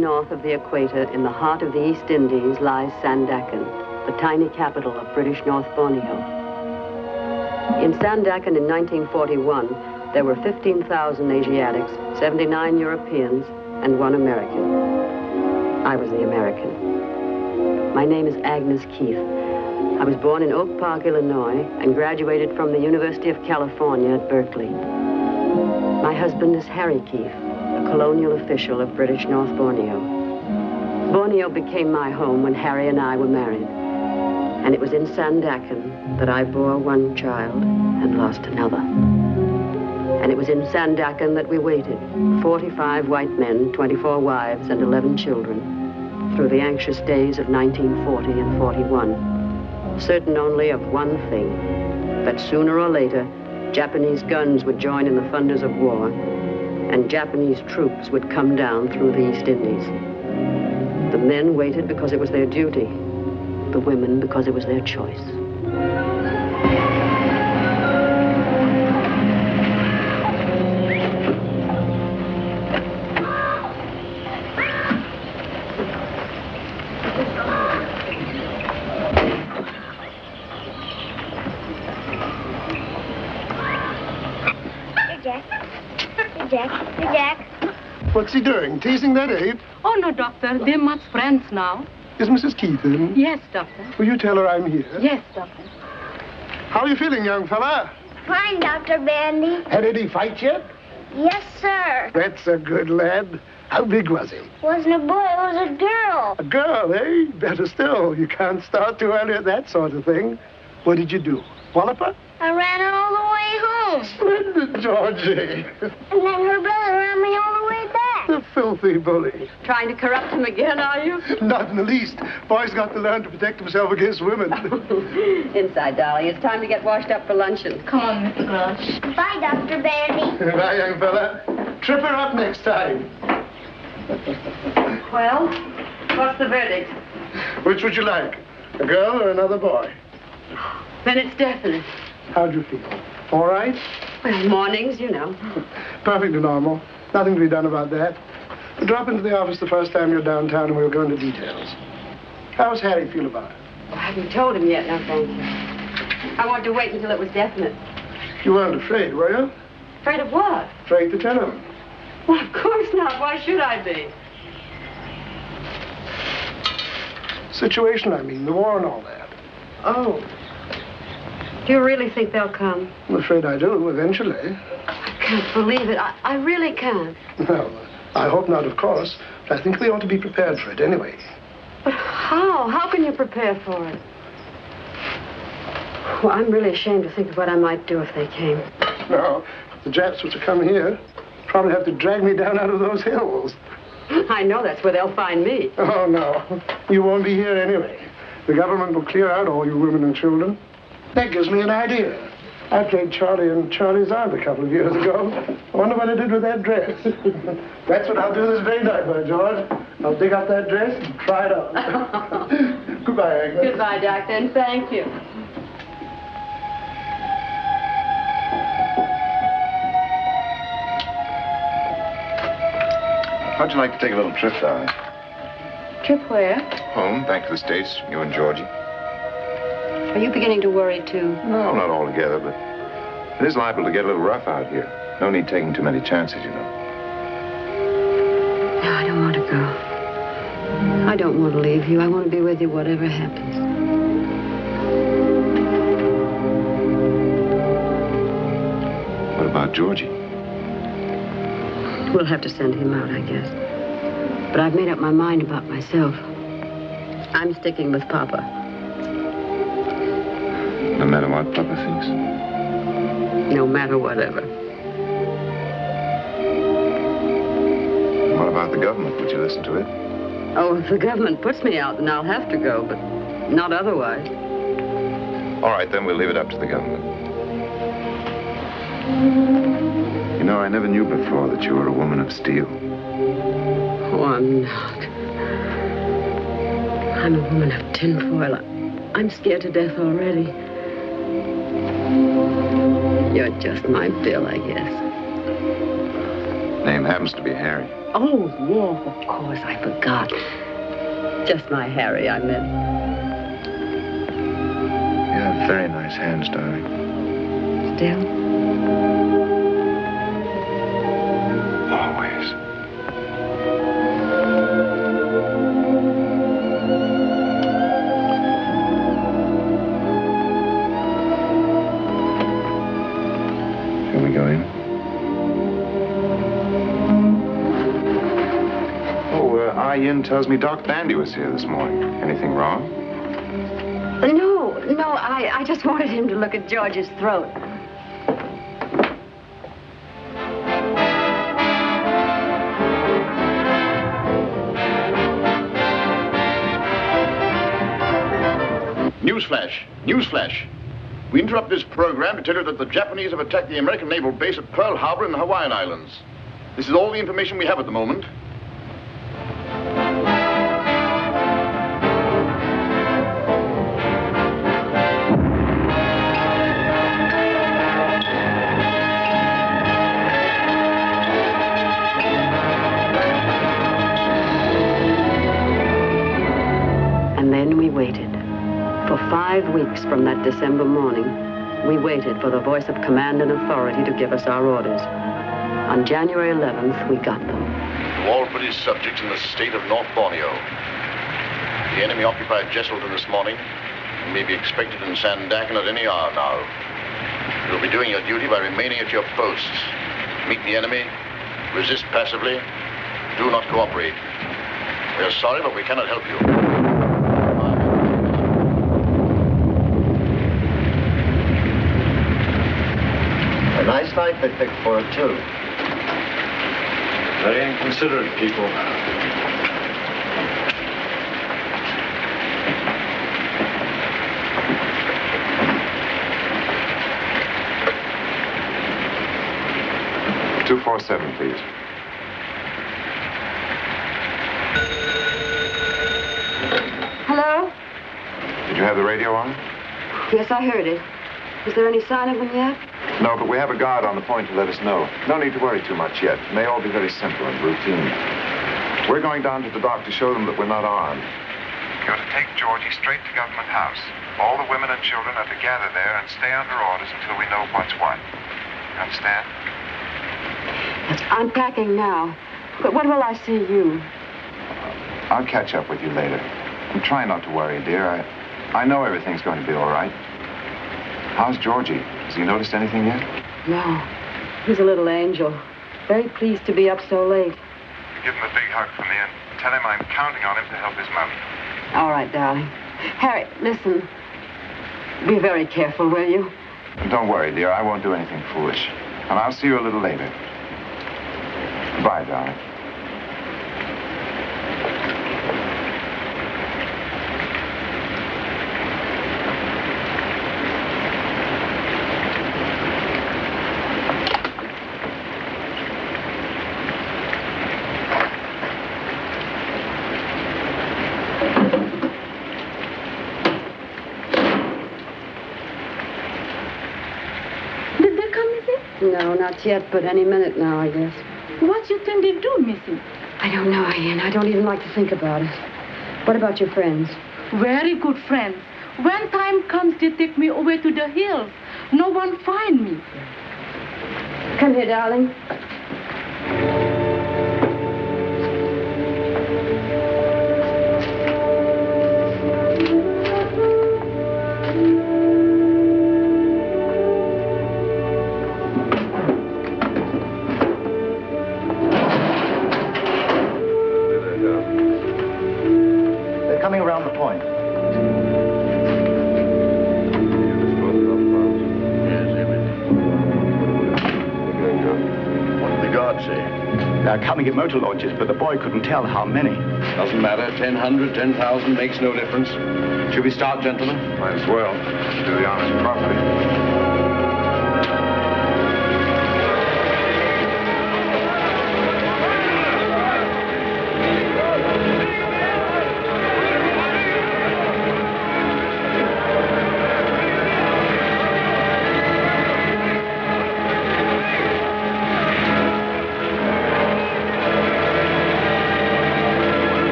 north of the equator, in the heart of the East Indies, lies Sandakan, the tiny capital of British North Borneo. In Sandakan in 1941, there were 15,000 Asiatics, 79 Europeans, and 1 American. I was the American. My name is Agnes Keith. I was born in Oak Park, Illinois, and graduated from the University of California at Berkeley. My husband is Harry Keith, a colonial official of British North Borneo. Borneo became my home when Harry and I were married. And it was in Sandakan that I bore 1 child and lost another. And it was in Sandakan that we waited, 45 white men, 24 wives, and 11 children, through the anxious days of 1940 and 41. Certain only of one thing, that sooner or later, Japanese guns would join in the thunders of war, and Japanese troops would come down through the East Indies. The men waited because it was their duty, the women because it was their choice. Jack. What's he doing? Teasing that ape? Oh, no, Doctor. They're much friends now. Is Mrs. Keith in? Yes, Doctor. Will you tell her I'm here? Yes, Doctor. How are you feeling, young fella? Fine, Dr. Bandy. Had any fight yet? Yes, sir. That's a good lad. How big was he? Wasn't a boy, it was a girl. A girl, eh? Better still. You can't start too early at that sort of thing. What did you do? Wallop her? I ran her all the way home. Splendid, Georgie. And then her brother ran me all the way back. The filthy bully. Trying to corrupt him again, are you? Not in the least. Boy's got to learn to protect himself against women. Inside, darling. It's time to get washed up for luncheon. Come on, Mr. Crush. Bye, Dr. Bandy. Bye, young fella. Trip her up next time. Well, what's the verdict? Which would you like? A girl or another boy? Then it's definite. How'd you feel? All right? Well, mornings, you know. Perfectly normal. Nothing to be done about that. Drop into the office the first time you're downtown and we'll go into details. How's Harry feel about it? I haven't told him yet, no thank you. I wanted to wait until it was definite. You weren't afraid, were you? Afraid of what? Afraid to tell him. Well, of course not. Why should I be? Situation, I mean, the war and all that. Oh. Do you really think they'll come? I'm afraid I do, eventually. I can't believe it. I really can't. Well, I hope not, of course. But I think we ought to be prepared for it anyway. But how? How can you prepare for it? Well, I'm really ashamed to think of what I might do if they came. No, if the Japs were to come here, probably have to drag me down out of those hills. I know that's where they'll find me. Oh, no. You won't be here anyway. The government will clear out all you women and children. That gives me an idea. I played Charlie in Charlie's Aunt a couple of years ago. I wonder what I did with that dress. That's what I'll do this very night, by George. I'll dig up that dress and try it on. Goodbye, Agnes. Goodbye, Doctor, and thank you. How'd you like to take a little trip, darling? Trip where? Home, back to the States, you and Georgie. Are you beginning to worry, too? No, not altogether, but it is liable to get a little rough out here. No need taking too many chances, you know. No, I don't want to go. I don't want to leave you. I want to be with you whatever happens. What about Georgie? We'll have to send him out, I guess. But I've made up my mind about myself. I'm sticking with Papa. No matter what Papa thinks? No matter whatever. What about the government? Would you listen to it? Oh, if the government puts me out, then I'll have to go, but not otherwise. All right, then we'll leave it up to the government. You know, I never knew before that you were a woman of steel. Oh, I'm not. I'm a woman of tinfoil. I'm scared to death already. You're just my Bill, I guess. Name happens to be Harry. Oh, yes, of course, I forgot. Just my Harry, I meant. You have very nice hands, darling. Still? Always. Can we go in? Yin tells me Doc Bandy was here this morning. Anything wrong? No, I just wanted him to look at George's throat. Newsflash. Newsflash. We interrupt this program to tell you that the Japanese have attacked the American naval base at Pearl Harbor in the Hawaiian Islands. This is all the information we have at the moment. And then we waited. For 5 weeks from that December morning, we waited for the voice of command and authority to give us our orders. On January 11th, we got them. To all British subjects in the state of North Borneo. The enemy occupied Jesselton this morning and may be expected in Sandakan at any hour now. You'll be doing your duty by remaining at your posts. Meet the enemy, resist passively, do not cooperate. We are sorry, but we cannot help you. A nice night they picked for it, too. Very inconsiderate people. $247, please. Hello? Did you have the radio on? Yes, I heard it. Is there any sign of them yet? No, but we have a guard on the point to let us know. No need to worry too much yet. It may all be very simple and routine. We're going down to the dock to show them that we're not armed. You're to take Georgie straight to Government House. All the women and children are to gather there and stay under orders until we know what's what. You understand? Yes, I'm packing now. But when will I see you? I'll catch up with you later. And try not to worry, dear. I know everything's going to be all right. How's Georgie? Has he noticed anything yet? No. He's a little angel. Very pleased to be up so late. Give him a big hug from me and tell him I'm counting on him to help his mother. All right, darling. Harry, listen. Be very careful, will you? Don't worry, dear. I won't do anything foolish. And I'll see you a little later. Goodbye, darling. No, not yet, but any minute now, I guess. What you think they do, Missy? I don't know, Ian. I don't even like to think about it. What about your friends? Very good friends. When time comes, they take me away to the hills. No one find me. Come here, darling. Coming around the point. What did the guard say? They're coming in motor launches, but the boy couldn't tell how many. Doesn't matter. 1,000, 10,000 makes no difference. Should we start, gentlemen? Might as well. Do the honors properly.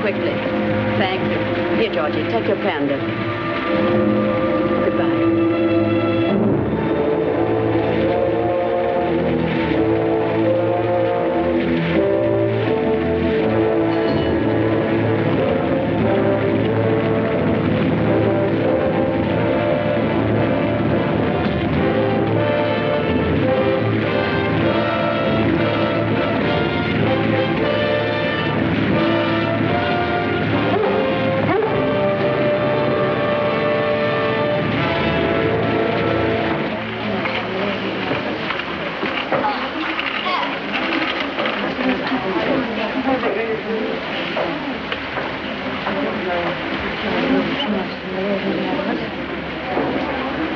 quickly. Thank you. Here, Georgie, take your pendant. Goodbye.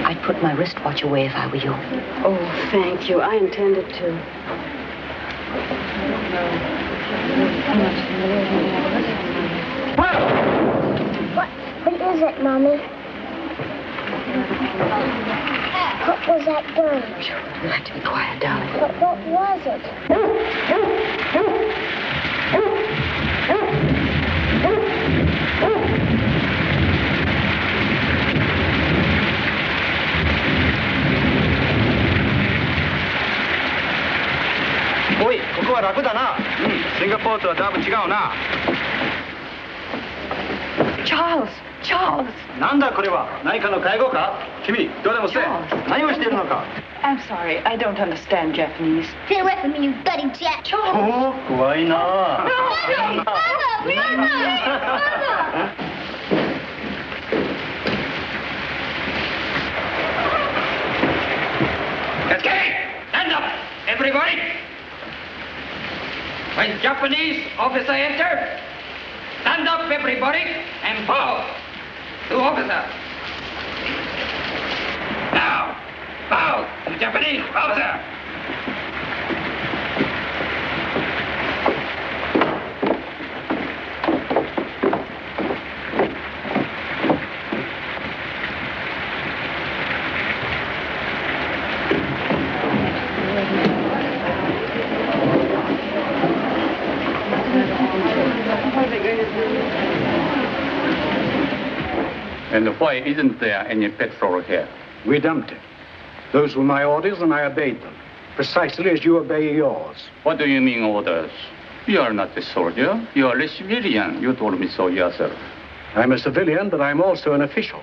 I'd put my wristwatch away if I were you. Oh, thank you. I intended to. What is it, Mommy? What was that gun? You'll have to be quiet, darling. What was it?おい、ここは楽だな。シンガポールとはだいぶ違うな。Charles! なんだこれは？何かの介護か？君、どうでもせえ。何をしているのか？ I'm sorry, I don't understand Japanese. Stay away from me, you bloody jet. おお、怖いな。Mama! Okay, stand up, everybody. When Japanese officer enter, stand up, everybody, and bow to officer. Now, bow to Japanese officer. And why isn't there any petrol here? We dumped it. Those were my orders, and I obeyed them, precisely as you obey yours. What do you mean, orders? You are not a soldier. You are a civilian. You told me so yourself. I'm a civilian, but I'm also an official,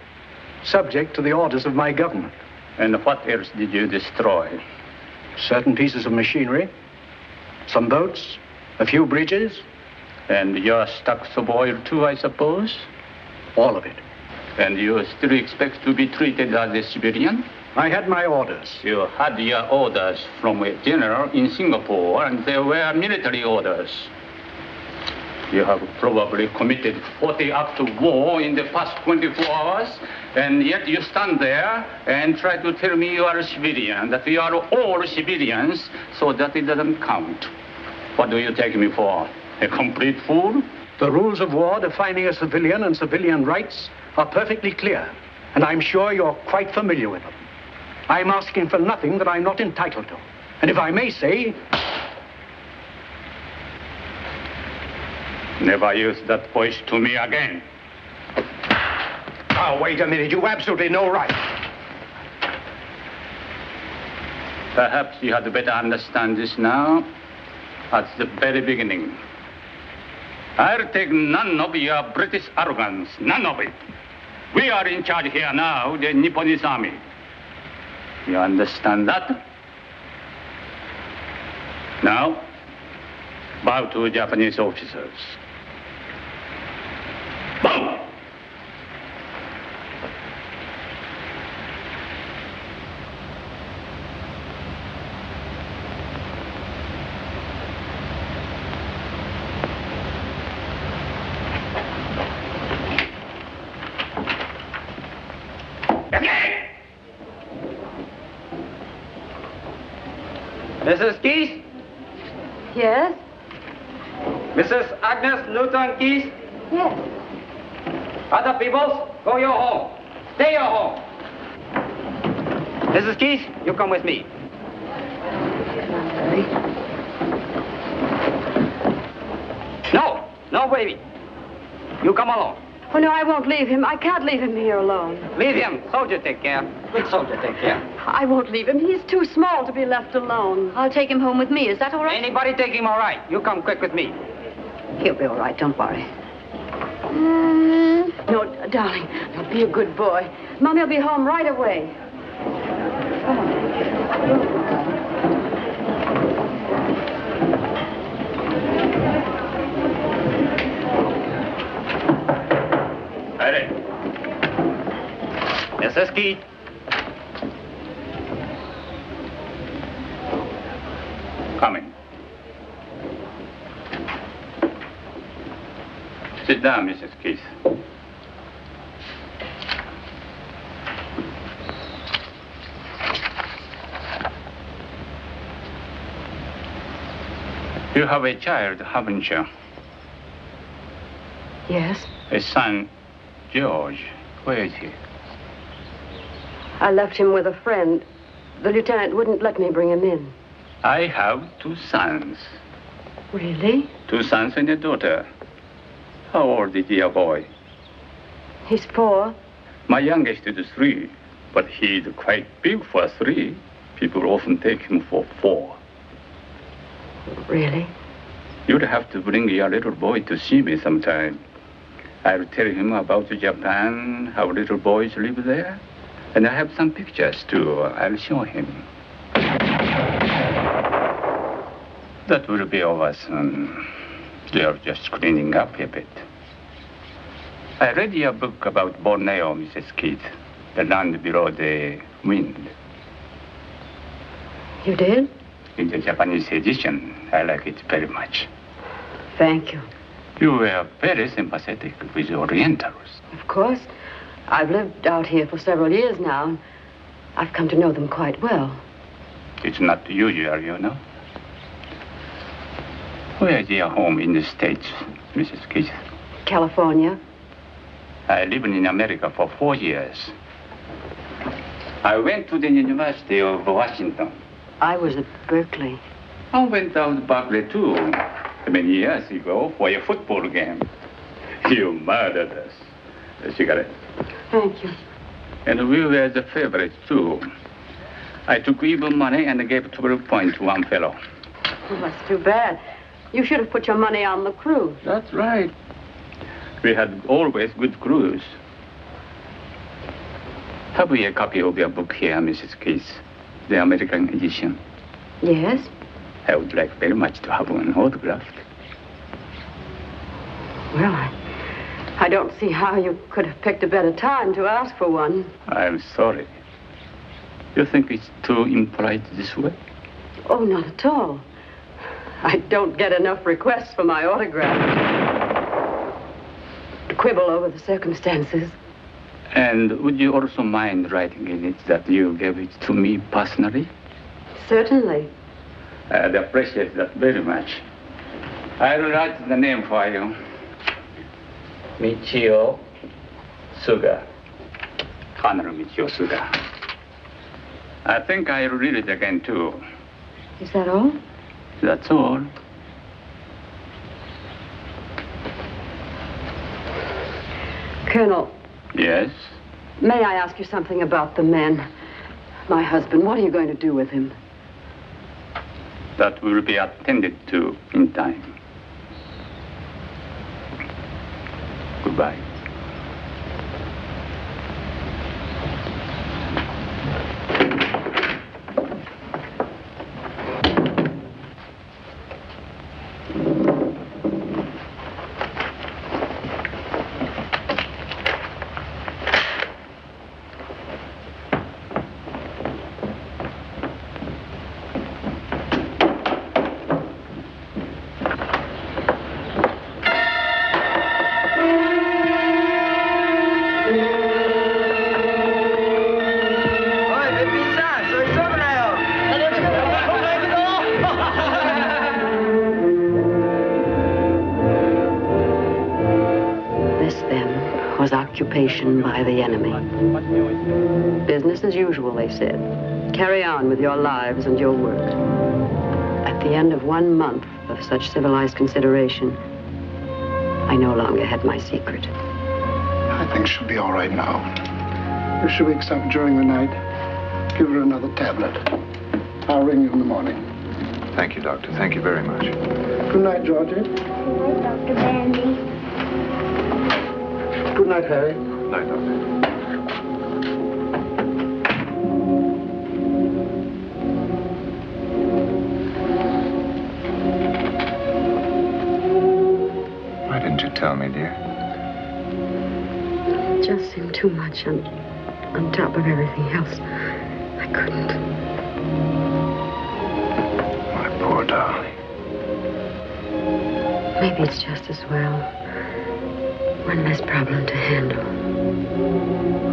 subject to the orders of my government. And what else did you destroy? Certain pieces of machinery, some boats, a few bridges. And your stocks of oil too, I suppose? All of it. And you still expect to be treated as a civilian? I had my orders. You had your orders from a general in Singapore, and they were military orders. You have probably committed 40 acts of war in the past 24 hours, and yet you stand there and try to tell me you are a civilian, that we are all civilians, so that it doesn't count. What do you take me for? A complete fool? The rules of war defining a civilian and civilian rights are perfectly clear, and I'm sure you're quite familiar with them. I'm asking for nothing that I'm not entitled to. And if I may say... Never use that voice to me again. Oh, wait a minute. You've absolutely no right. Perhaps you had better understand this now, at the very beginning. I'll take none of your British arrogance, none of it. We are in charge here now, the Nipponese army. You understand that? Now, bow to Japanese officers. Bow! Mrs. Keys? Yes? Mrs. Agnes Newton Keys? Yes. Other people, go your home. Stay your home. Mrs. Keys, you come with me. No, baby. You come along. Oh, no, I won't leave him. I can't leave him here alone. Leave him. Soldier take care. Good soldier take care. I won't leave him. He's too small to be left alone. I'll take him home with me. Is that all right? Anybody take him all right. You come quick with me. He'll be all right. Don't worry. No, darling. No, be a good boy. Mommy will be home right away. Come on. Ready. Mrs. Keith. Coming. Sit down, Mrs. Keith. You have a child, haven't you? Yes? A son, George. Where is he? I left him with a friend. The lieutenant wouldn't let me bring him in. I have 2 sons. Really? 2 sons and a daughter. How old is your boy? He's 4. My youngest is 3, but he's quite big for 3. People often take him for 4. Really? You'd have to bring your little boy to see me sometime. I'll tell him about Japan, how little boys live there. And I have some pictures, too. I'll show him. That will be over soon. They're just cleaning up a bit. I read your book about Borneo, Mrs. Keith. The land below the wind. You did? In the Japanese edition, I like it very much. Thank you. You were very sympathetic with the Orientals. Of course. I've lived out here for several years now. I've come to know them quite well. It's not usual, you know. Where is your home in the States, Mrs. Keith? California. I lived in America for 4 years. I went to the University of Washington. I was at Berkeley. I went out to Berkeley, too, many years ago for a football game. You murdered us. A cigarette. Thank you. And we were the favorites, too. I took even money and gave 12 points to one fellow. Well, that's too bad. You should have put your money on the crew. That's right. We had always good crews. Have we a copy of your book here, Mrs. Keith? The American edition? Yes. I would like very much to have one autographed. Well, I don't see how you could have picked a better time to ask for one. I'm sorry. You think it's too impolite this way? Oh, not at all. I don't get enough requests for my autograph. To quibble over the circumstances. And would you also mind writing in it that you gave it to me personally? Certainly. I'd appreciate that very much. I'll write the name for you. Michio Suga. Colonel Michio Suga. I think I'll read it again, too. Is that all? That's all. Colonel. Yes? May I ask you something about the men? My husband, what are you going to do with him? That will be attended to in time. Goodbye. Occupation by the enemy. Business as usual, they said. Carry on with your lives and your work. At the end of 1 month of such civilized consideration, I no longer had my secret. I think she'll be all right now. If she wakes up during the night, give her another tablet. I'll ring you in the morning. Thank you, Doctor. Thank you very much. Good night, Georgie. Good night, Dr. Bandy. Good night, Harry. Good night, Doctor. Why didn't you tell me, dear? It just seemed too much on top of everything else. I couldn't. My poor darling. Maybe it's just as well. One less problem to handle.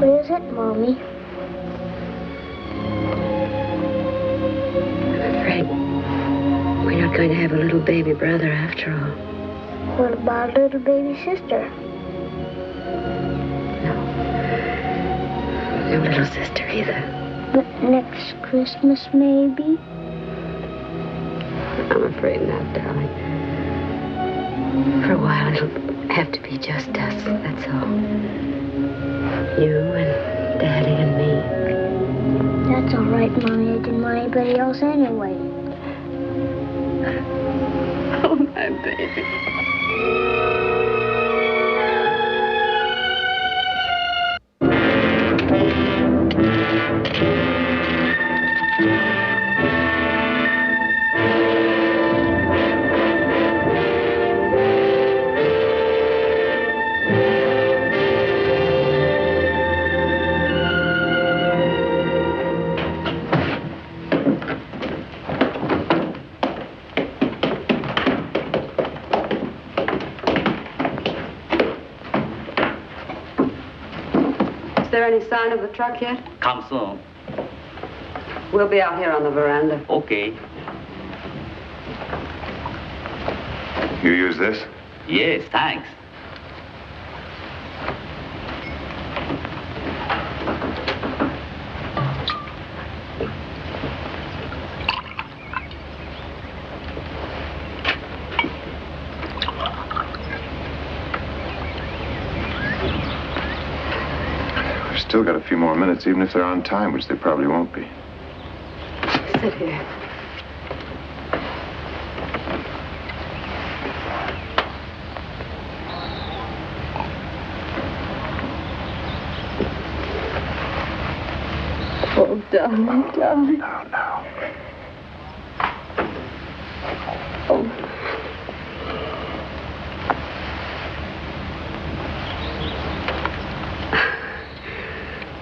What is it, Mommy? I'm afraid we're not going to have a little baby brother after all. What about little baby sister? No little sister either. But next Christmas, maybe? I'm afraid not, darling. For a while, it'll have to be just us, that's all. You and Daddy and me. That's all right, Mommy. I didn't want anybody else anyway. Oh, my baby. Is there any sign of the truck yet? Come soon. We'll be out here on the veranda. Okay. You use this? Yes, thanks. Still got a few more minutes, even if they're on time, which they probably won't be. Sit here. Oh, darling, darling. No. Oh.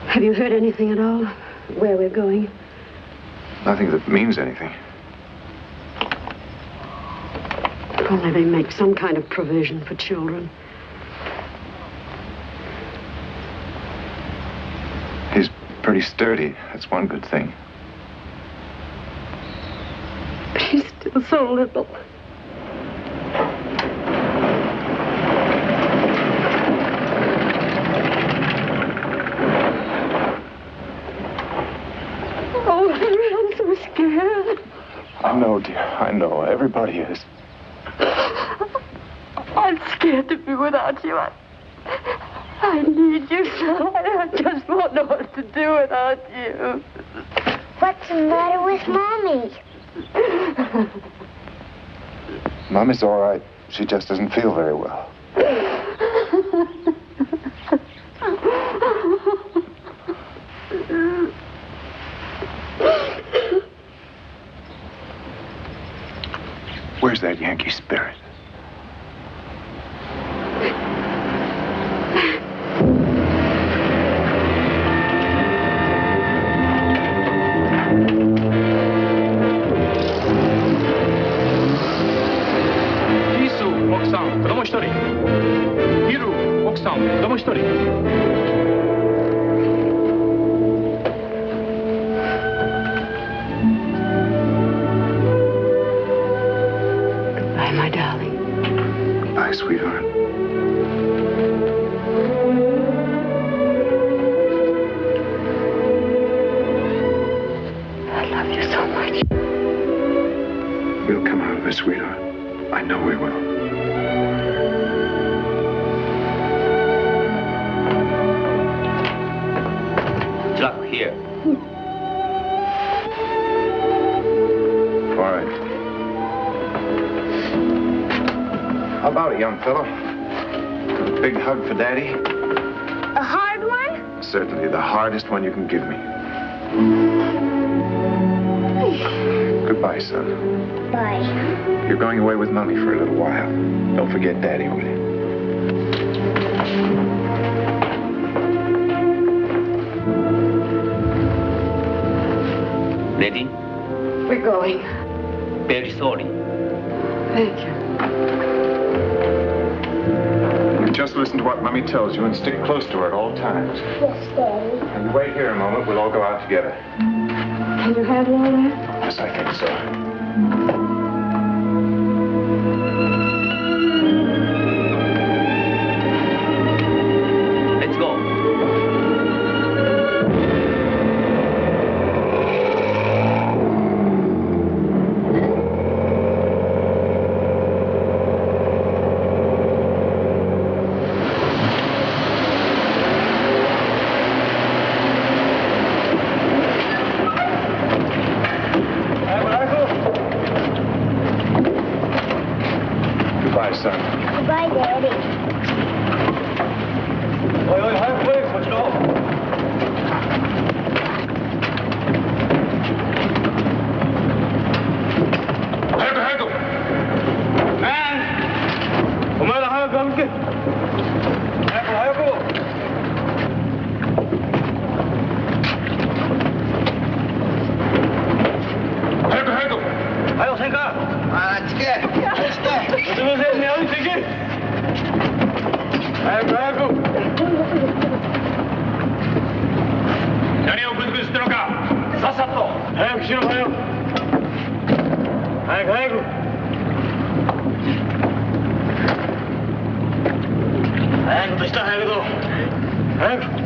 Have you heard anything at all? Where we're going? Nothing that means anything. If only they make some kind of provision for children. He's pretty sturdy. That's one good thing. But he's still so little. I know, dear. I know. Everybody is. I'm scared to be without you. I need you so. I just won't know what to do without you. What's the matter with Mommy? Mommy's all right. She just doesn't feel very well. Where's that Yankee spirit? Hisu, 奥さん、子供一人。ヒル、奥さん、子供一人。Sweetheart. I love you so much. We'll come out of it, sweetheart. I know we will. How about it, young fellow? A big hug for Daddy? A hard one? Certainly, the hardest one you can give me. Goodbye, son. Bye. You're going away with Mommy for a little while. Don't forget Daddy, will you? Ready? We're going. Very sorry. Thank you. Just listen to what Mommy tells you and stick close to her at all times. Yes, Daddy. And wait here a moment. We'll all go out together. Can you handle all that? Yes, I think so. Let's go. Goodbye, son. Goodbye, Daddy. 어이, 어이, 하얗고, 거칠어. 하얗고. 엄마랑 하얗고 함께. 하얗고. 하얗고. 하얗고, 생각. 아, 찌개. 웃으면서 내 어디 찌개. 하얗고. 자리하고 그스 들어가. 사사또. 하얗고 싫어, 하얗고. 하얗고. 하얗고した하얗고. 하얗고.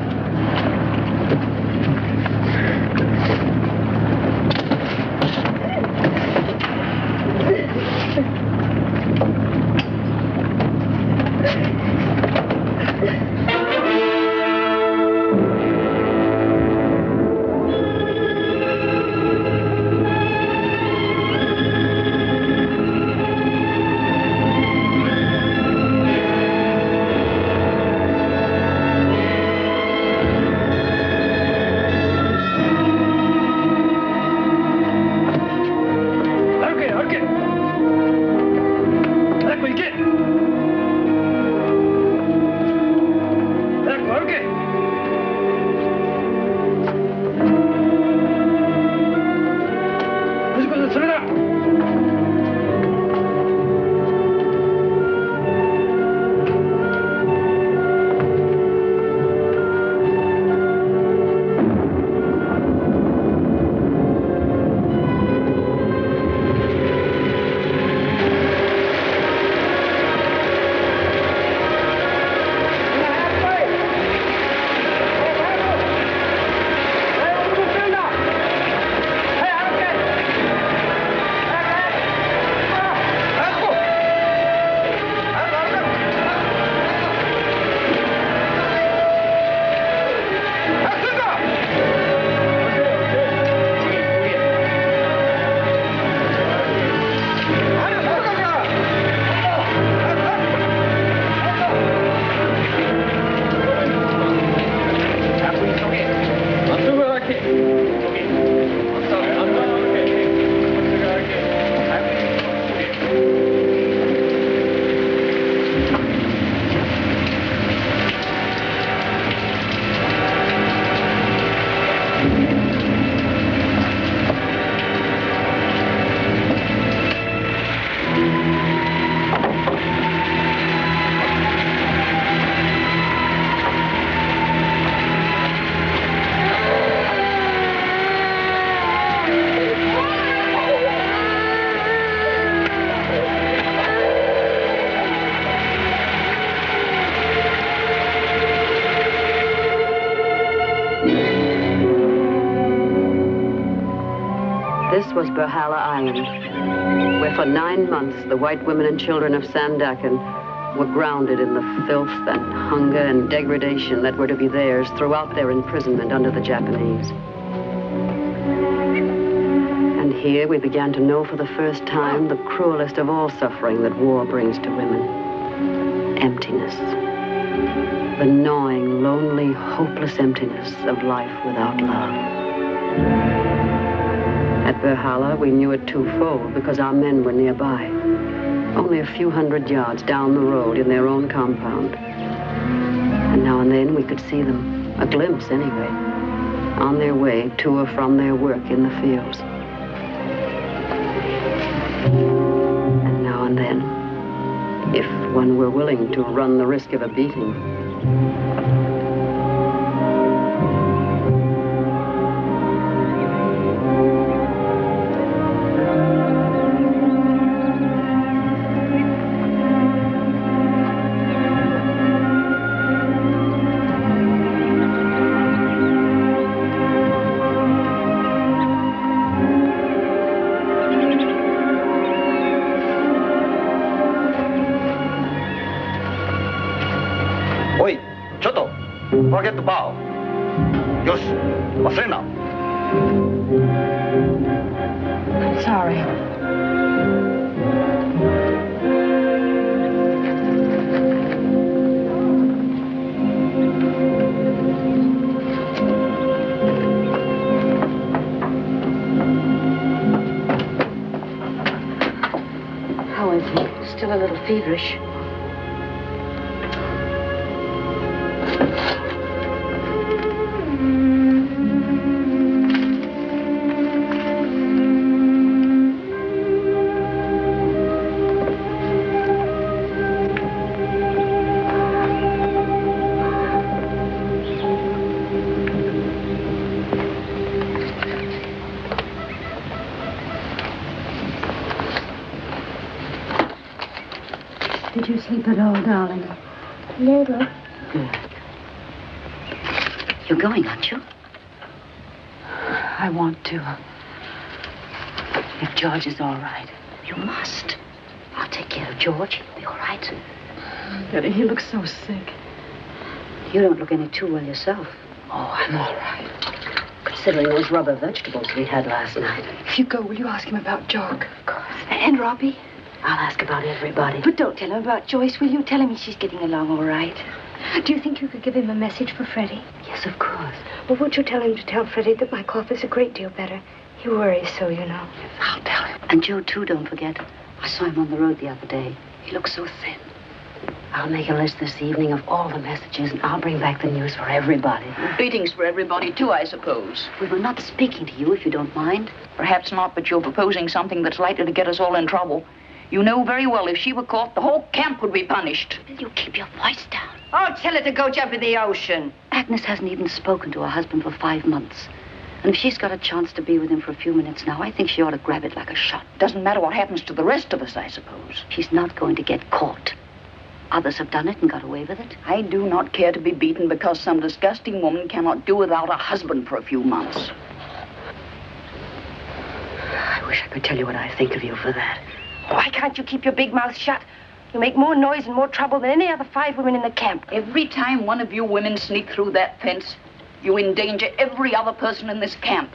This was Berhala Island, where for 9 months the white women and children of Sandakan were grounded in the filth and hunger and degradation that were to be theirs throughout their imprisonment under the Japanese. And here we began to know for the first time the cruelest of all suffering that war brings to women. emptiness. The gnawing, lonely, hopeless emptiness of life without love. At Berhala, we knew it twofold because our men were nearby, only a few hundred yards down the road in their own compound. And now and then we could see them, a glimpse anyway, on their way to or from their work in the fields. And now and then, if one were willing to run the risk of a beating, Forget the bow. よし、忘れんな。I'm sorry. How is he? Still a little feverish. Did you sleep at all, darling? Little. Good. You're going, aren't you? I want to. If George is all right. You must. I'll take care of George. He'll be all right. Betty, he looks so sick. You don't look any too well yourself. Oh, I'm all right. Considering those rubber vegetables we had last night. If you go, will you ask him about Jock? Of course. And Robbie? I'll ask about everybody. But don't tell him about Joyce, will you? Tell him she's getting along all right. Do you think you could give him a message for Freddie? Yes, of course. Well, won't you tell him to tell Freddie that my cough is a great deal better? He worries so, you know. I'll tell him. And Joe, too, don't forget. I saw him on the road the other day. He looks so thin. I'll make a list this evening of all the messages, and I'll bring back the news for everybody. Beatings for everybody, too, I suppose. We were not speaking to you, if you don't mind. Perhaps not, but you're proposing something that's likely to get us all in trouble. You know very well if she were caught, the whole camp would be punished. Will you keep your voice down? Oh, tell her to go jump in the ocean. Agnes hasn't even spoken to her husband for 5 months. And if she's got a chance to be with him for a few minutes now, I think she ought to grab it like a shot. Doesn't matter what happens to the rest of us, I suppose. She's not going to get caught. Others have done it and got away with it. I do not care to be beaten because some disgusting woman cannot do without a husband for a few months. I wish I could tell you what I think of you for that. Why can't you keep your big mouth shut? You make more noise and more trouble than any other 5 women in the camp. Every time one of you women sneak through that fence, you endanger every other person in this camp.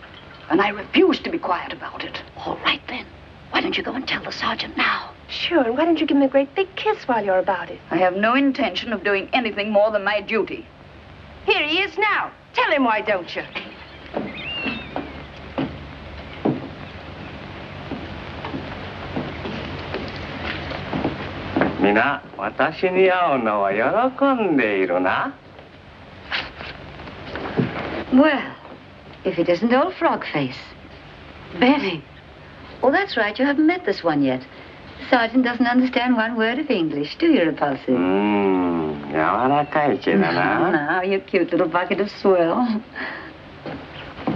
And I refuse to be quiet about it. All right, then. Why don't you go and tell the sergeant now? Sure, and why don't you give him a great big kiss while you're about it? I have no intention of doing anything more than my duty. Here he is now. Tell him, why don't you? Mina, 私に会うのは喜んでいるな。 Well, if it isn't old Frogface. Betty. Oh, that's right. You haven't met this one yet. The sergeant doesn't understand one word of English, do you, Repulsive? 柔らかい毛だな。Now, you cute little bucket of swell.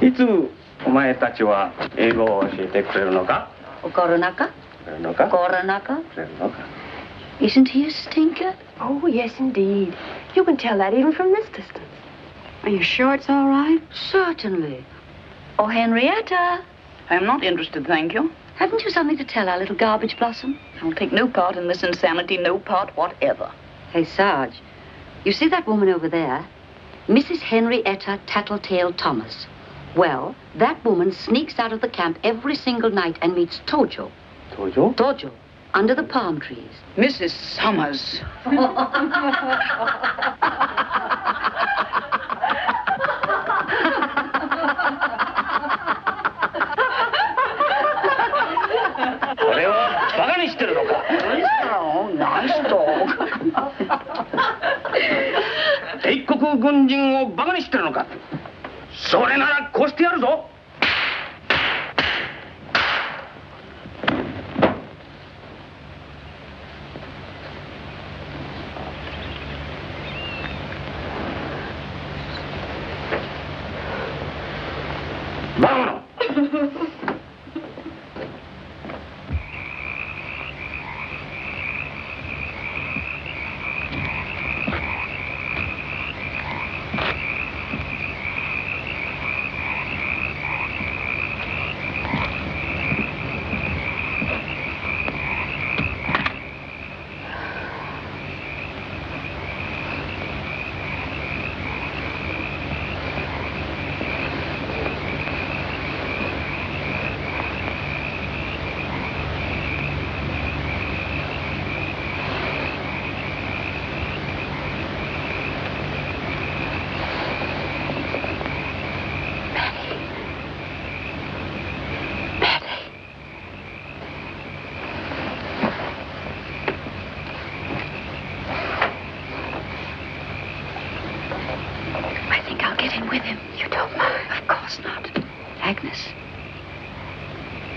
いつお前たちは英語を教えてくれるのか？ Koronaka? くれるのか？ Koronaka? くれるのか？ Isn't he a stinker? Oh, yes, indeed. You can tell that even from this distance. Are you sure it's all right? Certainly. Oh, Henrietta. I'm not interested, thank you. Haven't you something to tell our little garbage blossom? I'll take no part in this insanity, no part whatever. Hey, Sarge, you see that woman over there? Mrs. Henrietta Tattletale Thomas. Well, that woman sneaks out of the camp every single night and meets Tojo. Tojo? Tojo, under the palm trees. Mrs. Summers. Nice dog. 帝国軍人をバカにしてるのか。それならこうしてやるぞ。バカ者。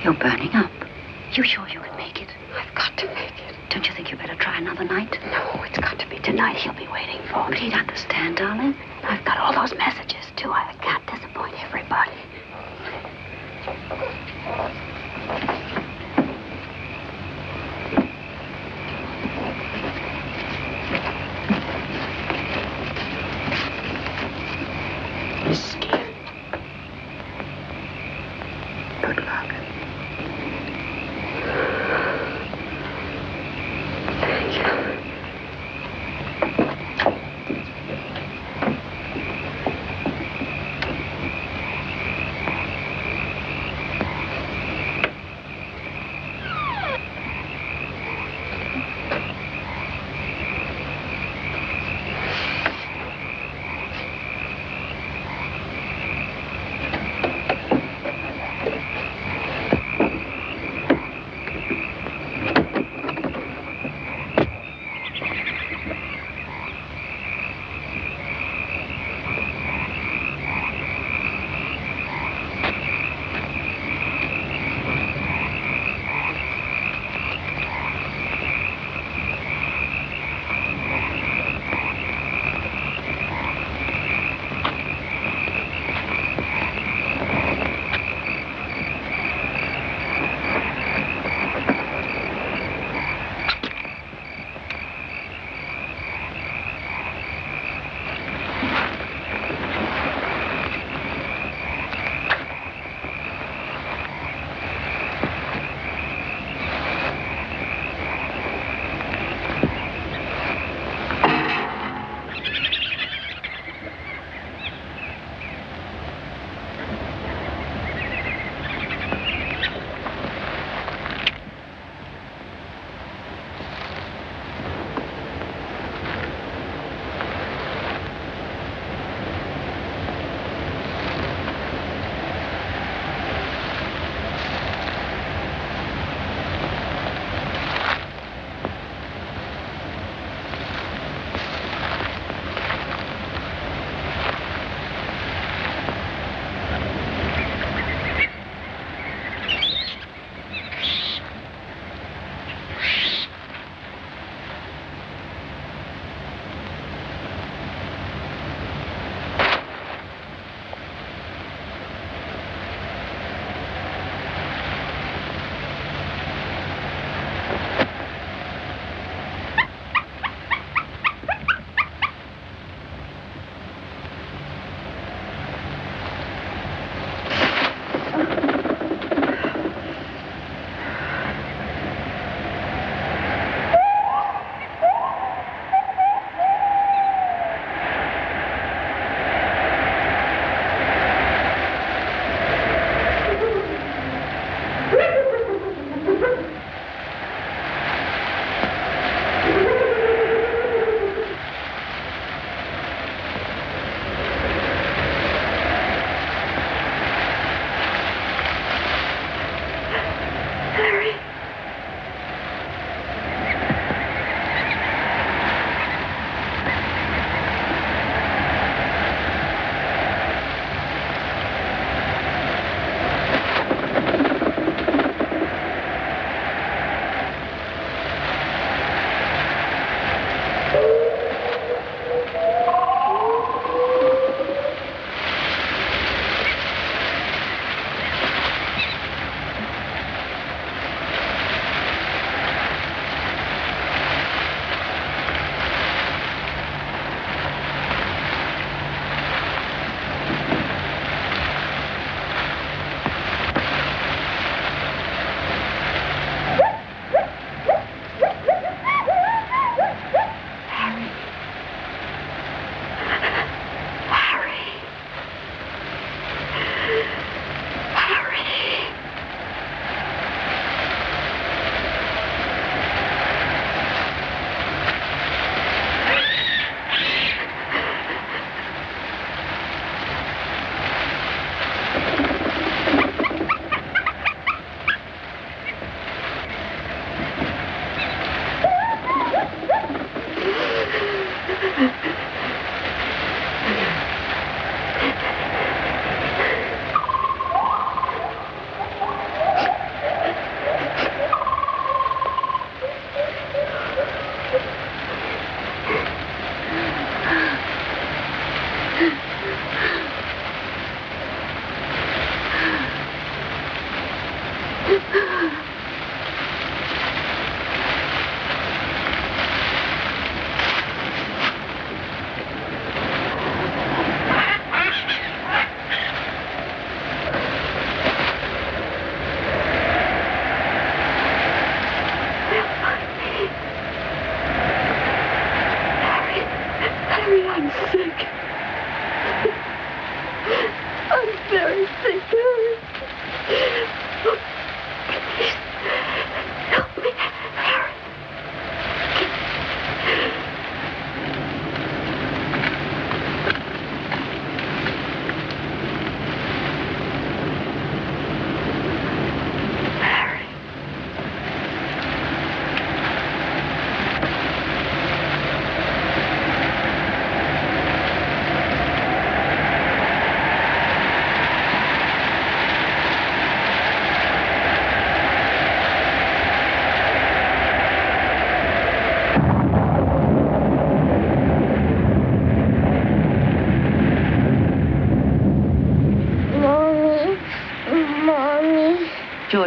You're burning up. You sure you can make it? I've got to make it. Don't you think you better try another night? No, it's got to be tonight. He'll be waiting for me. But he'd understand, darling. I've got all those messages, too. I can't disappoint everybody. Whiskey. Good luck. Thank you.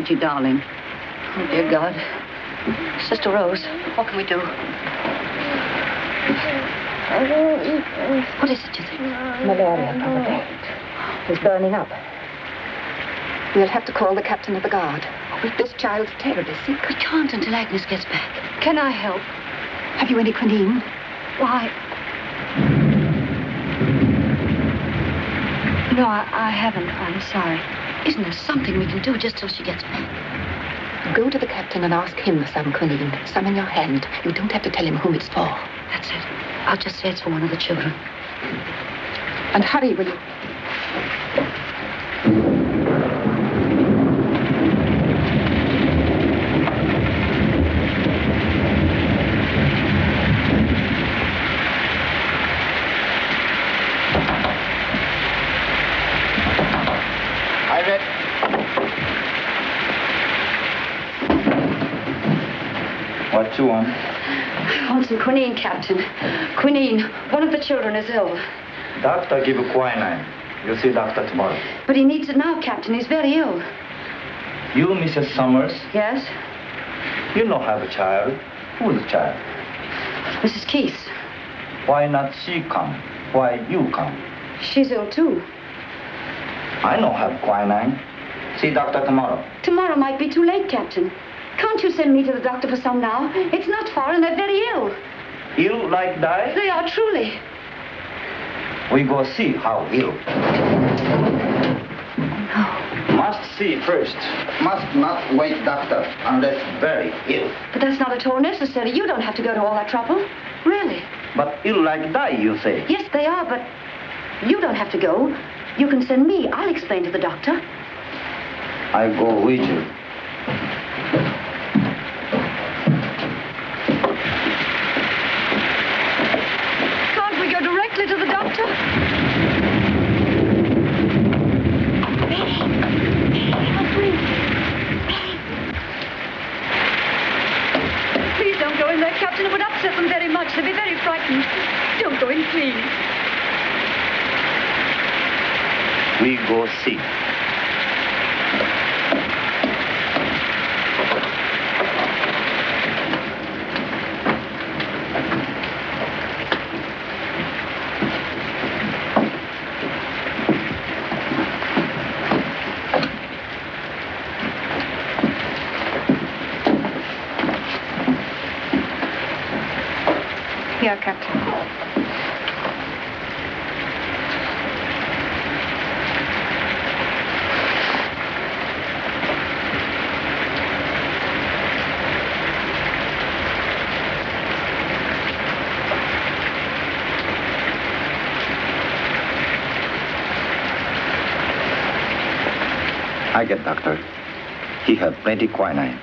Georgie, darling. Oh, dear God. Sister Rose, what can we do? What is it, you think? Malaria, probably. He's burning up. We'll have to call the captain of the guard. With this child's terribly sick. We can't until Agnes gets back. Can I help? Have you any quinine? Why? No, I haven't. I'm sorry. Isn't there something we can do just till she gets back? Go to the captain and ask him for some quinine. Some in your hand. You don't have to tell him whom it's for. That's it. I'll just say it's for one of the children. And hurry, will you? What you want? I want some quinine, Captain. Quinine. One of the children is ill. Doctor give you quinine. You'll see doctor tomorrow. But he needs it now, Captain. He's very ill. You, Mrs. Summers? Yes? You don't have a child. Who's the child? Mrs. Keith. Why not she come? Why you come? She's ill, too. I don't have quinine. See doctor tomorrow. Tomorrow might be too late, Captain. Can't you send me to the doctor for some now? It's not far and they're very ill. Ill like that? They are, truly. We go see how ill. No. Must see first. Must not wait doctor unless very ill. But that's not at all necessary. You don't have to go to all that trouble. Really. But ill like that, you say? Yes, they are, but you don't have to go. You can send me. I'll explain to the doctor. I go with you. Directly to the doctor? Please don't go in there, Captain. It would upset them very much. They'd be very frightened. Don't go in, please. We go see. Here, Captain. I get doctor. He have plenty quinine.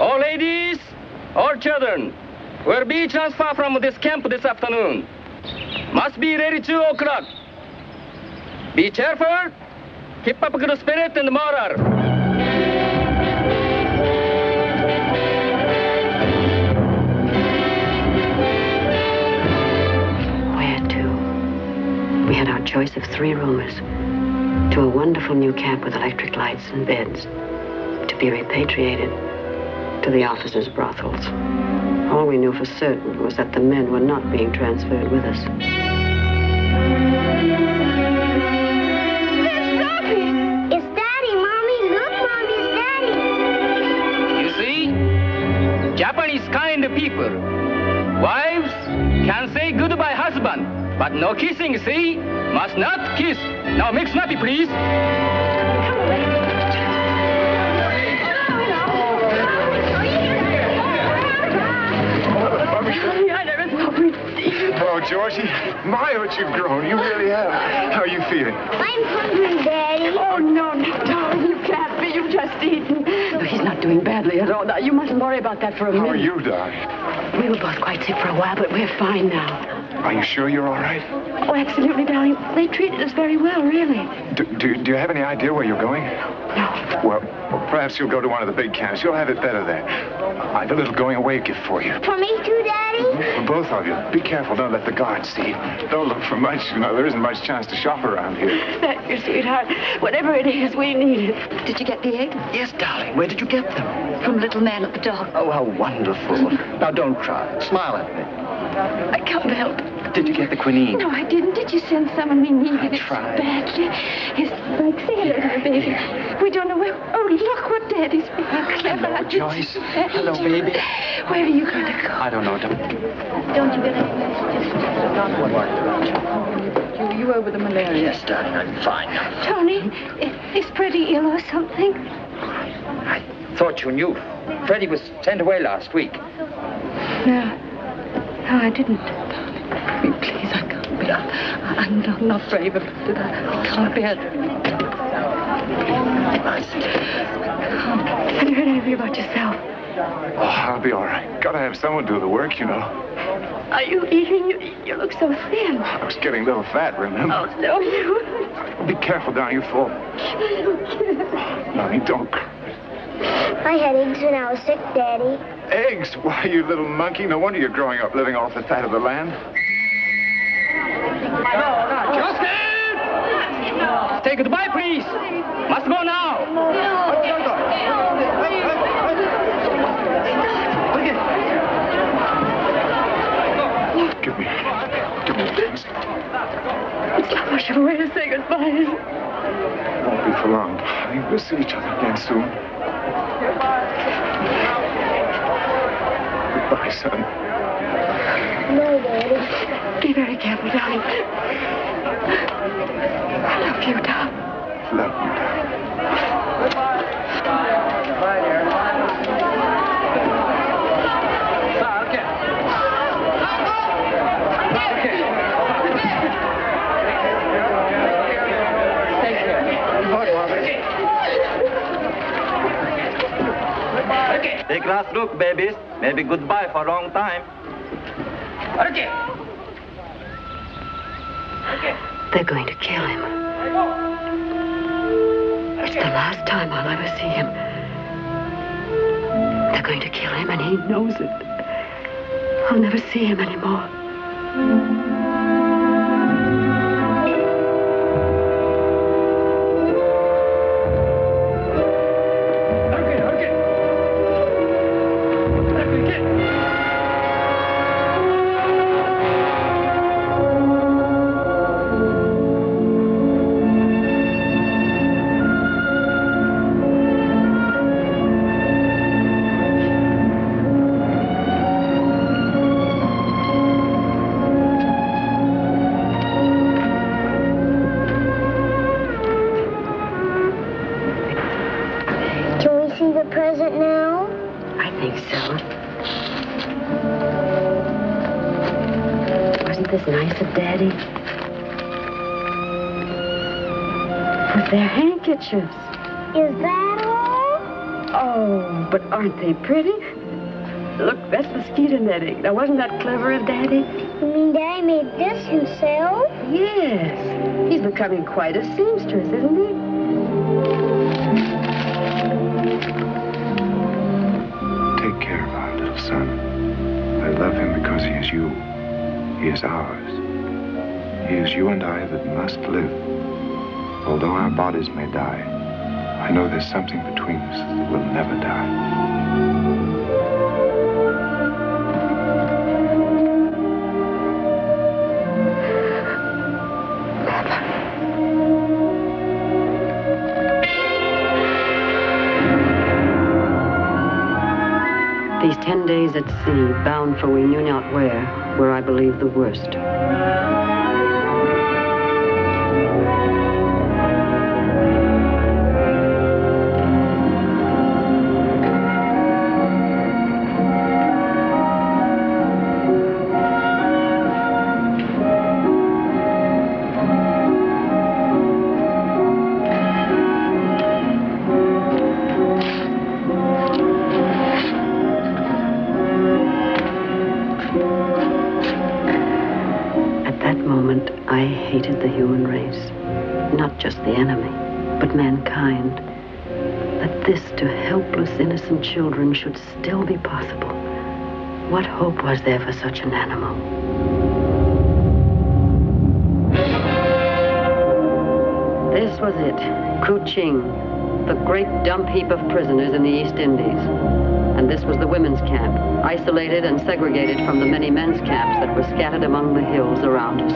All ladies, all children, will be transferred from this camp this afternoon. Must be ready 2 o'clock. Be cheerful, keep up good spirit and morale. We had our choice of 3 roomers to a wonderful new camp with electric lights and beds, to be repatriated to the officers' brothels. All we knew for certain was that the men were not being transferred with us. There's Robbie! It's Daddy, Mommy. Look, Mommy, it's Daddy. You see? Japanese kind of people. Wives can say goodbye husband, but no kissing, see? Must not kiss. Now make snappy, please. Oh, Georgie, my, what you've grown. You really have. How are you feeling? I'm hungry, Daddy. Oh, no, darling, you can't be. You've just eaten. No, he's not doing badly at all. Now, you mustn't worry about that for a minute. How are you, darling? We were both quite sick for a while, but we're fine now. Are you sure you're all right? Oh, absolutely, darling. They treated us very well, really. Do you have any idea where you're going? No. Well, perhaps you'll go to one of the big camps. You'll have it better there. I have a little going-away gift for you. For me too, Daddy? For both of you. Be careful. Don't let the guards see. Don't look for much. You know, there isn't much chance to shop around here. Thank you, sweetheart. Whatever it is, we need it. Did you get the egg? Yes, darling. Where did you get them? From little man at the dog. Oh, how wonderful. Now, don't cry. Smile at me. I can't help it. Did you get the quinine? No, I didn't. Did you send someone we needed it so tried. badly? Yes, like, say hello to the baby. We don't know where... Oh, look what Daddy's being clever. Hello, Joyce. Hello, baby. Where are you going to go? I don't know. Don't you get any... You over the malaria? Yes, darling, I'm fine now. Tony, is Freddie ill or something? I thought you knew. Freddie was sent away last week. No, I didn't. Please, I can't bear it. I'm not brave about it. I can't bear it. Have you heard anything about yourself? Oh, I'll be all right. Gotta have someone do the work, you know. Are you eating? You look so thin. I was getting a little fat, remember? Oh, no, you... Be careful, darling. You fall. Darling, don't cry. I had eggs when I was sick, Daddy. Eggs? Why, you little monkey. No wonder you're growing up living off the fat of the land. Say goodbye, please. Must go now. Give me a kiss. It's not much of a way to say goodbye. Won't be for long, darling. We'll see each other again soon. Goodbye, son. No, Daddy. Be very careful, darling. I love you, darling. Love you, darling. Take last look, babies. Maybe goodbye for a long time. They're going to kill him. It's the last time I'll ever see him. They're going to kill him, and he knows it. I'll never see him anymore. This nice of Daddy. With their handkerchiefs. Is that all? Oh, but aren't they pretty? Look, that's mosquito netting. Now, wasn't that clever of Daddy? You mean Daddy made this himself? Yes. He's becoming quite a seamstress, isn't he? Take care of our little son. I love him because he is you. He is ours. He is you and I that must live. Although our bodies may die, I know there's something between us that will never die. These 10 days at sea, bound for we knew not where, were, I believe, the worst. moment, I hated the human race. Not just the enemy, but mankind. That this to helpless, innocent children should still be possible. What hope was there for such an animal? This was it, Kuching, the great dump heap of prisoners in the East Indies. And this was the women's camp, isolated and segregated from the many men's camps that were scattered among the hills around us.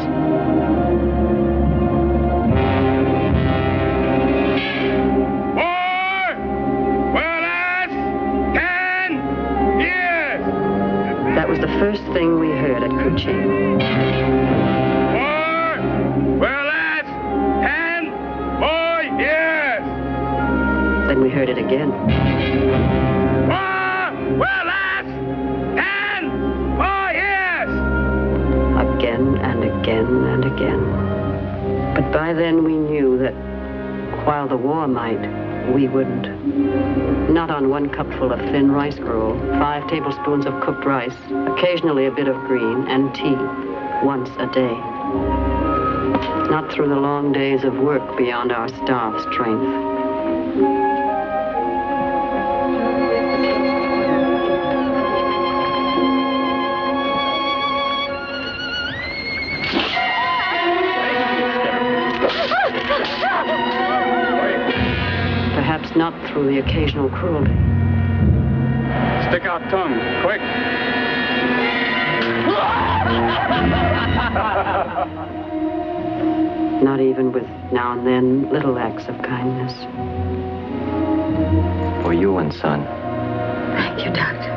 That was the first thing we heard at Kuching. Then we heard it again. Again and again and again. But by then we knew that while the war might, we wouldn't. Not on one cupful of thin rice gruel, 5 tablespoons of cooked rice, occasionally a bit of green, and tea, once a day. Not through the long days of work beyond our starved strength. Perhaps not through the occasional cruelty. Stick out tongue, quick. Not even with, now and then, little acts of kindness. For you and son. Thank you, Doctor.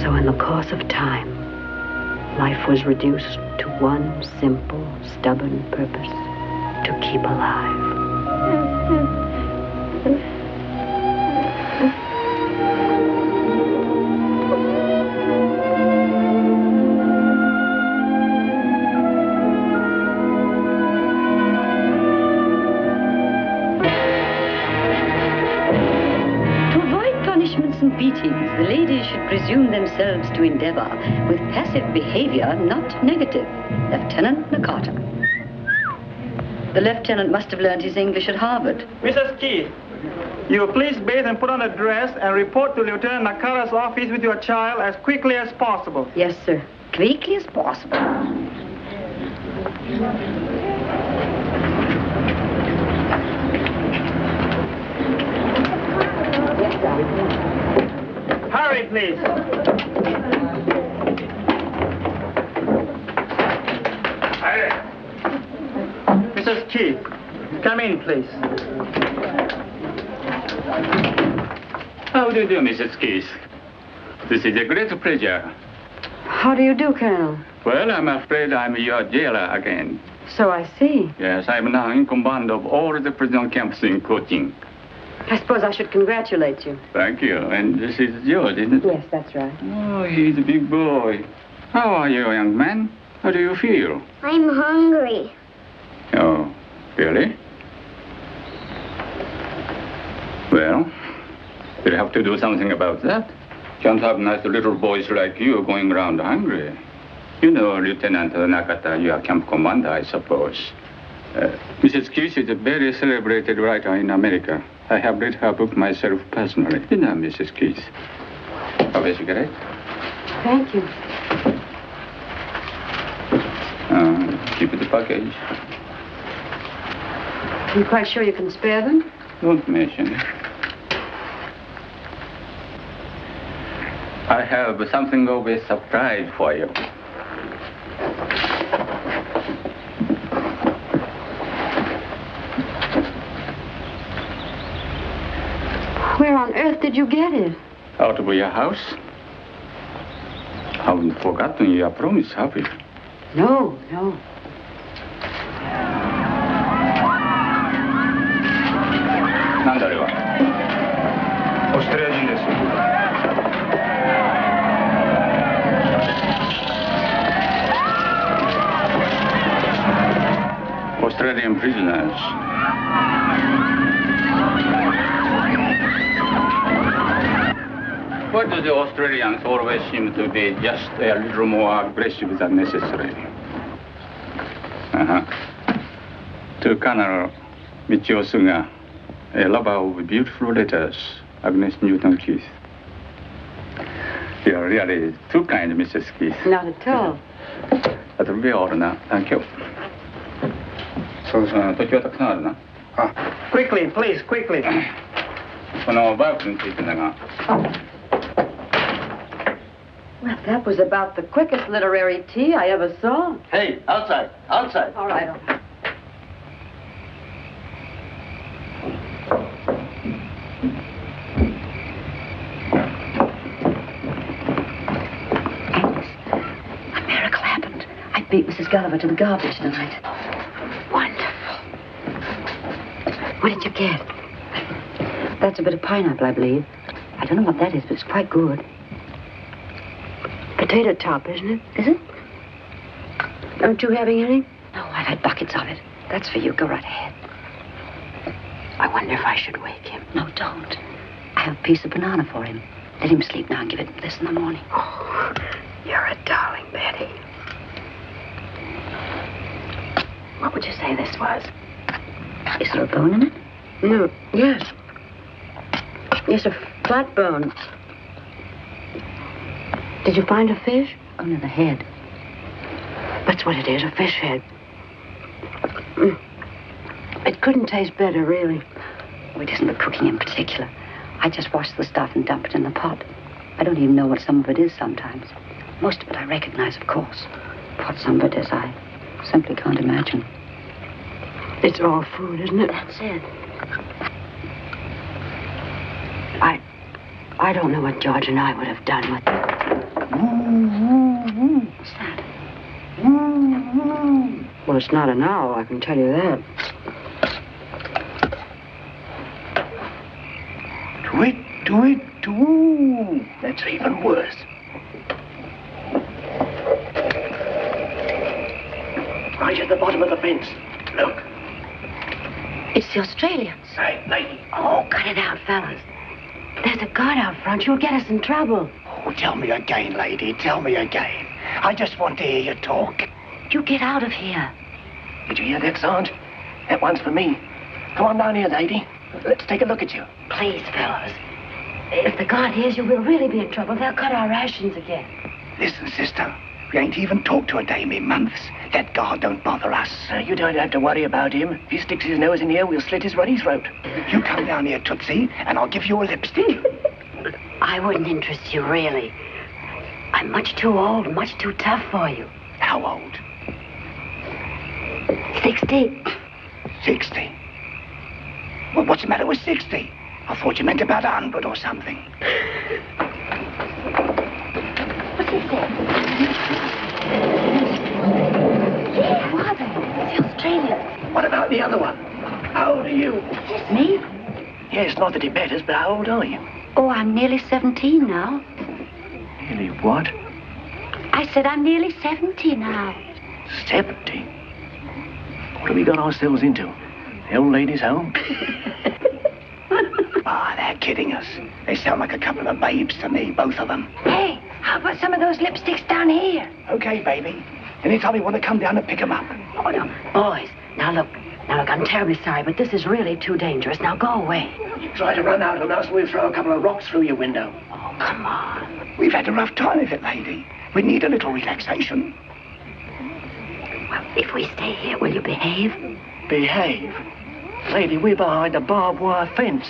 So in the course of time, life was reduced to one simple, stubborn purpose: to keep alive. The ladies should presume themselves to endeavor with passive behavior, not negative. Lieutenant Nakata. The lieutenant must have learned his English at Harvard. Mrs. Key, you please bathe and put on a dress and report to Lieutenant Nakata's office with your child as quickly as possible. Yes, sir. Quickly as possible. Hurry, please. Mrs. Key, come in, please. How do you do, Mrs. Keys? This is a great pleasure. How do you do, Colonel? Well, I'm afraid I'm your jailer again. So I see. Yes, I'm now in command of all the prison camps in Kuching. I suppose I should congratulate you. Thank you. And this is George, isn't it? Yes, that's right. Oh, he's a big boy. How are you, young man? How do you feel? I'm hungry. Oh, really? Well, we'll have to do something about that. Can't have nice little boys like you going around hungry. You know, Lieutenant Nakata, you are camp commander, I suppose. Mrs. Keys is a very celebrated writer in America. I have read her book myself personally. You know, Mrs. Keys. Have a cigarette? Thank you. Keep the package. Are you quite sure you can spare them? Don't mention it. I have something of a surprise for you. Where on earth did you get it? Out of your house? Haven't forgotten your promise, have you? No, no. Australian prisoners. But the Australians always seem to be just a little more aggressive than necessary. To Colonel Michio Suga, a lover of beautiful letters, Agnes Newton Keith. You're really too kind, Mrs. Keith. Not at all. That will be all now. Thank you. Quickly, please, quickly. Well, that was about the quickest literary tea I ever saw. Hey, outside, outside. All right, all right. A miracle happened. I beat Mrs. Gulliver to the garbage tonight. Wonderful. What did you get? That's a bit of pineapple, I believe. I don't know what that is, but it's quite good. Potato top, isn't it? Is it? Aren't you having any? No, I've had buckets of it. That's for you. Go right ahead. I wonder if I should wake him. No, don't. I have a piece of banana for him. Let him sleep now and give it this in the morning. Oh, you're a darling, Betty. What would you say this was? Is there a bone in it? No, yes. Yes, a flat bone. Did you find a fish? Under the head. That's what it is, a fish head. It couldn't taste better, really. Oh, it isn't the cooking in particular. I just wash the stuff and dump it in the pot. I don't even know what some of it is sometimes. Most of it I recognize, of course. What some of it is, I simply can't imagine. It's all food, isn't it? That's it. I don't know what George and I would have done with it. What's that? Well, it's not an owl, I can tell you that. Tweet. That's even worse. Right at the bottom of the fence. Look. It's the Australians. Hey, lady. Oh, cut it out, fellas. There's a guard out front. You'll get us in trouble. Oh, tell me again, lady. Tell me again. I just want to hear you talk. You get out of here. Did you hear that, Sarge? That one's for me. Come on down here, lady. Let's take a look at you. Please, fellas. If the guard hears you, we'll really be in trouble. They'll cut our rations again. Listen, sister. We ain't even talked to a dame in months. That guard don't bother us. You don't have to worry about him. If he sticks his nose in here, we'll slit his ruddy throat. You come down here, Tootsie, and I'll give you a lipstick. I wouldn't interest you, really. I'm much too old, much too tough for you. How old? 60. 60? Well, what's the matter with 60? I thought you meant about 100 or something. What's he saying? Yeah, who are they? It's the Australians. What about the other one? How old are you? Me? Yes, not that it matters, but how old are you? Oh, I'm nearly 17 now. Nearly what? I said I'm nearly 70 now. 70? What have we got ourselves into? The old lady's home? They're kidding us. They sound like a couple of babes to me, both of them. Hey, how about some of those lipsticks down here? Okay, baby. Anytime you want to come down and pick them up. Oh, no. Boys, now look, I'm terribly sorry, but this is really too dangerous. Now go away. You try to run out on us, we'll throw a couple of rocks through your window. Oh, come on. We've had a rough time of it, lady. We need a little relaxation. Well, if we stay here, will you behave? Behave? Lady, we're behind a barbed wire fence.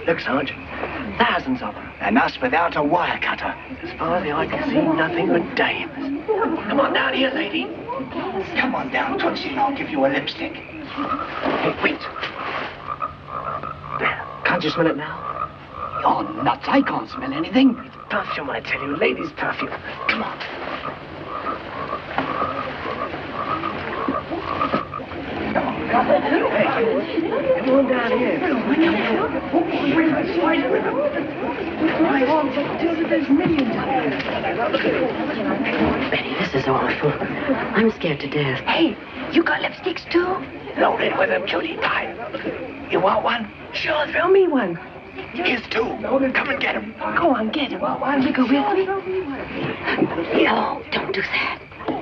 Look, Sarge, thousands of them. And us without a wire cutter. As far as the eye can see, nothing but dames. Come on down here, lady. Come on down, Tootsie, and I'll give you a lipstick. Hey, wait. There. Can't you smell it now? You're nuts. I can't smell anything. It's perfume, I tell you. Ladies' perfume. Come on. Hey, come on down here. Betty, this is awful. I'm scared to death. Hey, you got lipsticks too? Loaded with them, cutie pie. You want one? Sure, throw me one. Here's two. Come and get him. Go on, get him. Will you go with me? No, don't do that.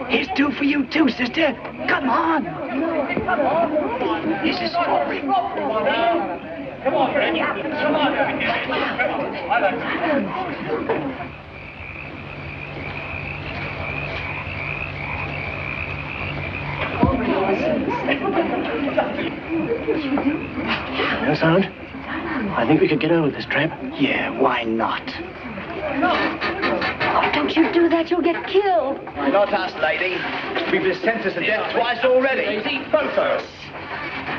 Here's two for you too, sister. Come on. This is for him. Come on, Fred. Come on. Yes, Sergeant? I think we could get over this tramp. Yeah, why not? Oh, don't you do that. You'll get killed. Not us, lady. We've been sentenced to death twice already. Both of us.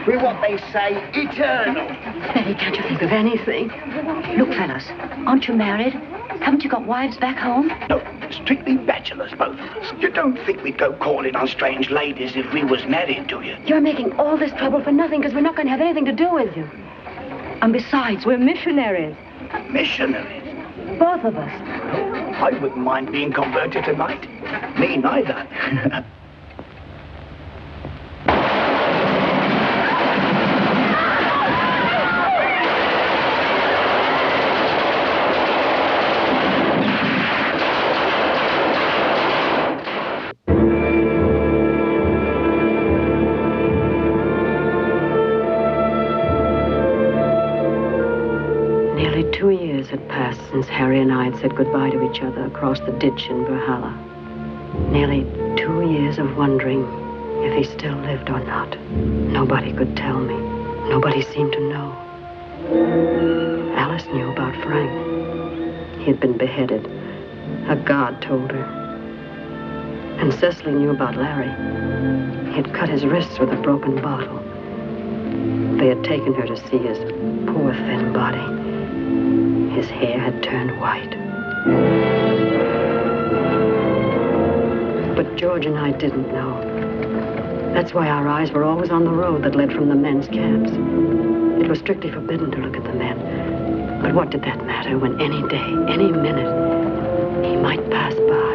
We're what they say, eternal. Betty, can't you think of anything? Look, fellas, aren't you married? Haven't you got wives back home? No, strictly bachelors, both of us. You don't think we'd go calling on strange ladies if we was married, do you? You're making all this trouble for nothing because we're not going to have anything to do with you. And besides, we're missionaries. Missionaries? Both of us. I wouldn't mind being converted tonight. Me neither. Nearly 2 years had passed since Harry and I had said goodbye to each other across the ditch in Valhalla. Nearly 2 years of wondering if he still lived or not. Nobody could tell me. Nobody seemed to know. Alice knew about Frank. He had been beheaded. A guard told her. And Cecily knew about Larry. He had cut his wrists with a broken bottle. They had taken her to see his poor, thin body. His hair had turned white. But George and I didn't know. That's why our eyes were always on the road that led from the men's camps. It was strictly forbidden to look at the men. But what did that matter when any day, any minute, he might pass by?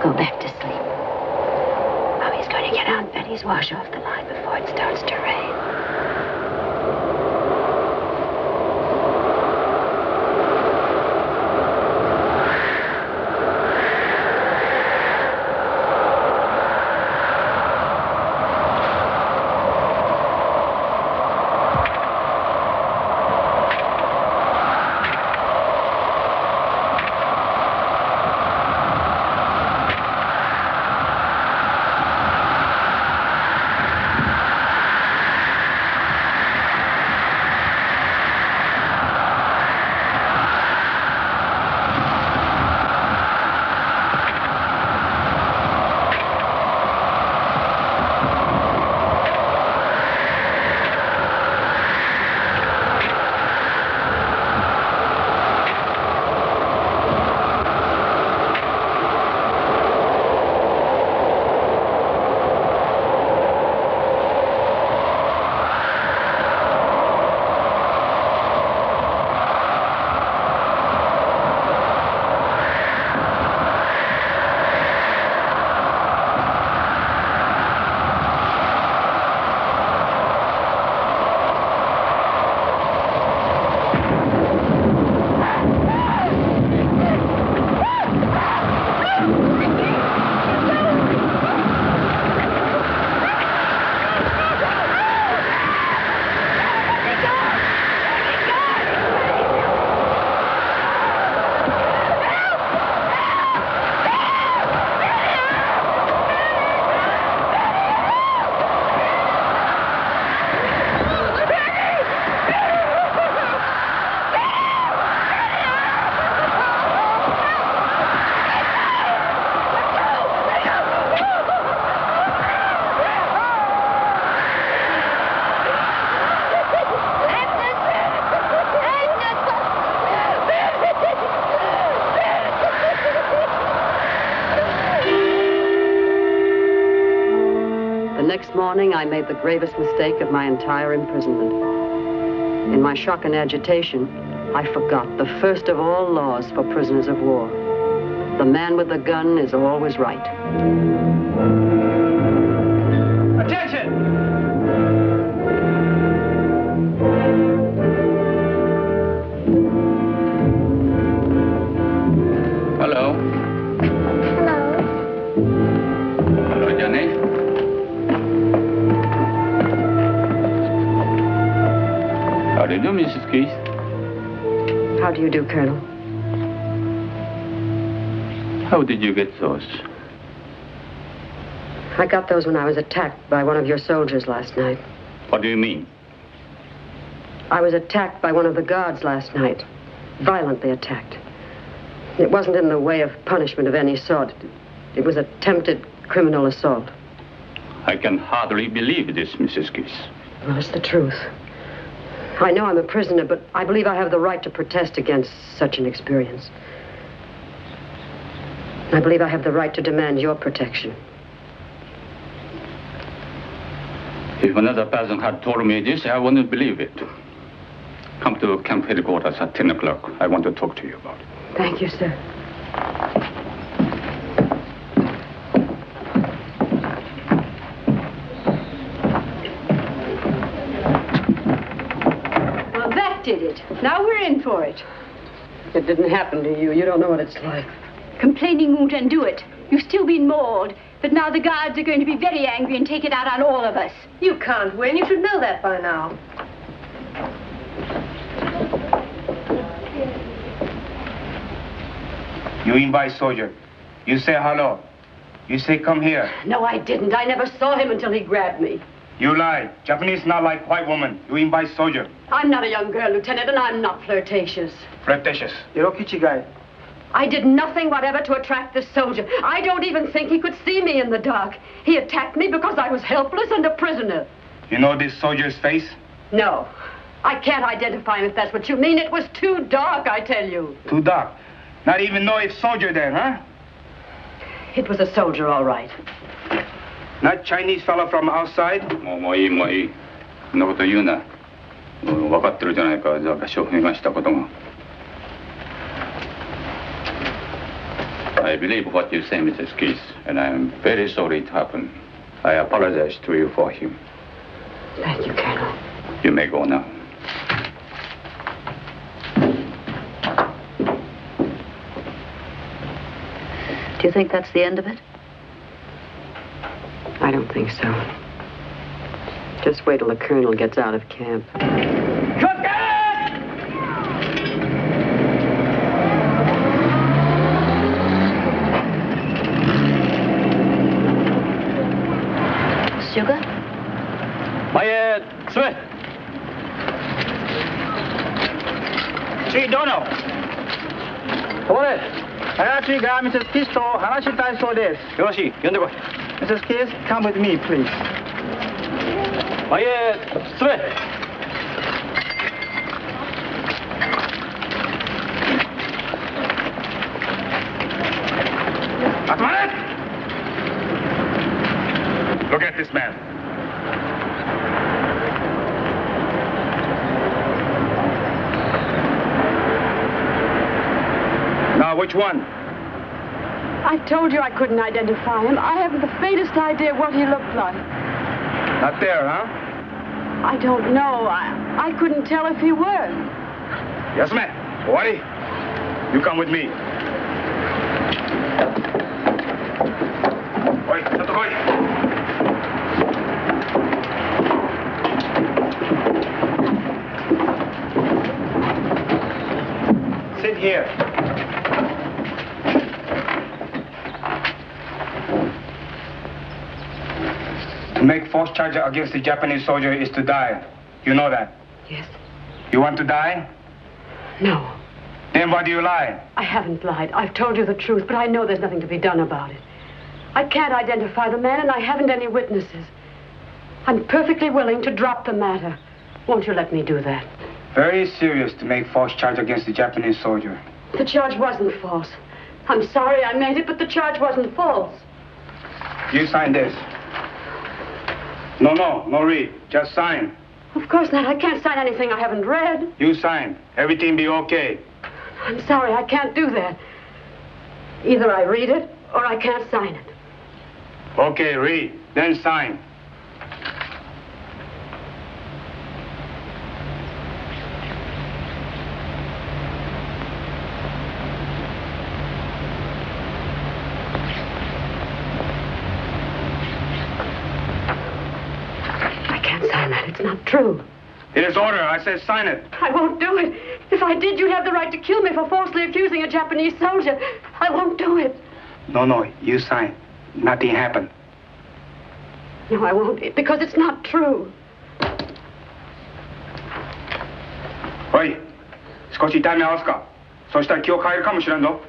I'll go back to sleep. Mommy's going to get Aunt Betty's wash off the line before it starts to rain. Next morning, I made the gravest mistake of my entire imprisonment. In my shock and agitation, I forgot the first of all laws for prisoners of war. The man with the gun is always right. Attention! Hello. Hello, Johnny. How do you do, Mrs. Keith? How do you do, Colonel? How did you get those? I got those when I was attacked by one of your soldiers last night. What do you mean? I was attacked by one of the guards last night. Violently attacked. It wasn't in the way of punishment of any sort. It was attempted criminal assault. I can hardly believe this, Mrs. Keith. Well, it's the truth. I know I'm a prisoner, but I believe I have the right to protest against such an experience. I believe I have the right to demand your protection. If another person had told me this, I wouldn't believe it. Come to camp headquarters at 10 o'clock. I want to talk to you about it. Thank you, sir. Well, that did it. Now we're in for it. It didn't happen to you. You don't know what it's like. Complaining won't undo it. You've still been mauled, but now the guards are going to be very angry and take it out on all of us. You can't win. You should know that by now. You invite soldier. You say hello. You say come here. No, I didn't. I never saw him until he grabbed me. You lie. Japanese not like white woman. You invite soldier. I'm not a young girl, Lieutenant, and I'm not flirtatious. Flirtatious. Hirokichi guy. I did nothing whatever to attract this soldier. I don't even think he could see me in the dark. He attacked me because I was helpless and a prisoner. You know this soldier's face? No. I can't identify him if that's what you mean. It was too dark, I tell you. Too dark. Not even know if soldier there, huh? It was a soldier, all right. Not Chinese fellow from outside? もういい。そんなこと言うな。分かってるじゃないか、証明がしたことが。I I believe what you say, Mrs. Keith, and I am very sorry it happened. I apologize to you for him. Thank you, Colonel. You may go now. Do you think that's the end of it? I don't think so. Just wait till the Colonel gets out of camp. Sugar? Sweat. Gee, Dono. What? Mrs. Kiss to Hanashi so this. Yoshi, yonde koi. Mrs. Kiss, come with me, please. Sweat. Look at this man. Now, which one? I told you I couldn't identify him. I haven't the faintest idea what he looked like. Not there, huh? I don't know. I couldn't tell if he were. Yes, ma'am. Owari, you come with me. Oi, chatto koi. Sit here. To make false charge against the Japanese soldier is to die. You know that? Yes. You want to die? No. Then why do you lie? I haven't lied. I've told you the truth, but I know there's nothing to be done about it. I can't identify the man, and I haven't any witnesses. I'm perfectly willing to drop the matter. Won't you let me do that? Very serious to make false charge against the Japanese soldier. The charge wasn't false. I'm sorry I made it, but the charge wasn't false. You sign this. No read. Just sign. Of course not. I can't sign anything I haven't read. You sign. Everything be okay. I'm sorry, I can't do that. Either I read it, or I can't sign it. Okay, read. Then sign. It's not true. It is order. I said sign it. I won't do it. If I did, you'd have the right to kill me for falsely accusing a Japanese soldier. I won't do it. No, you sign. Nothing happened. No, I won't, because it's not true. Oi, 少し痛み合わすか。そしたら気を変えるかもしれんぞ。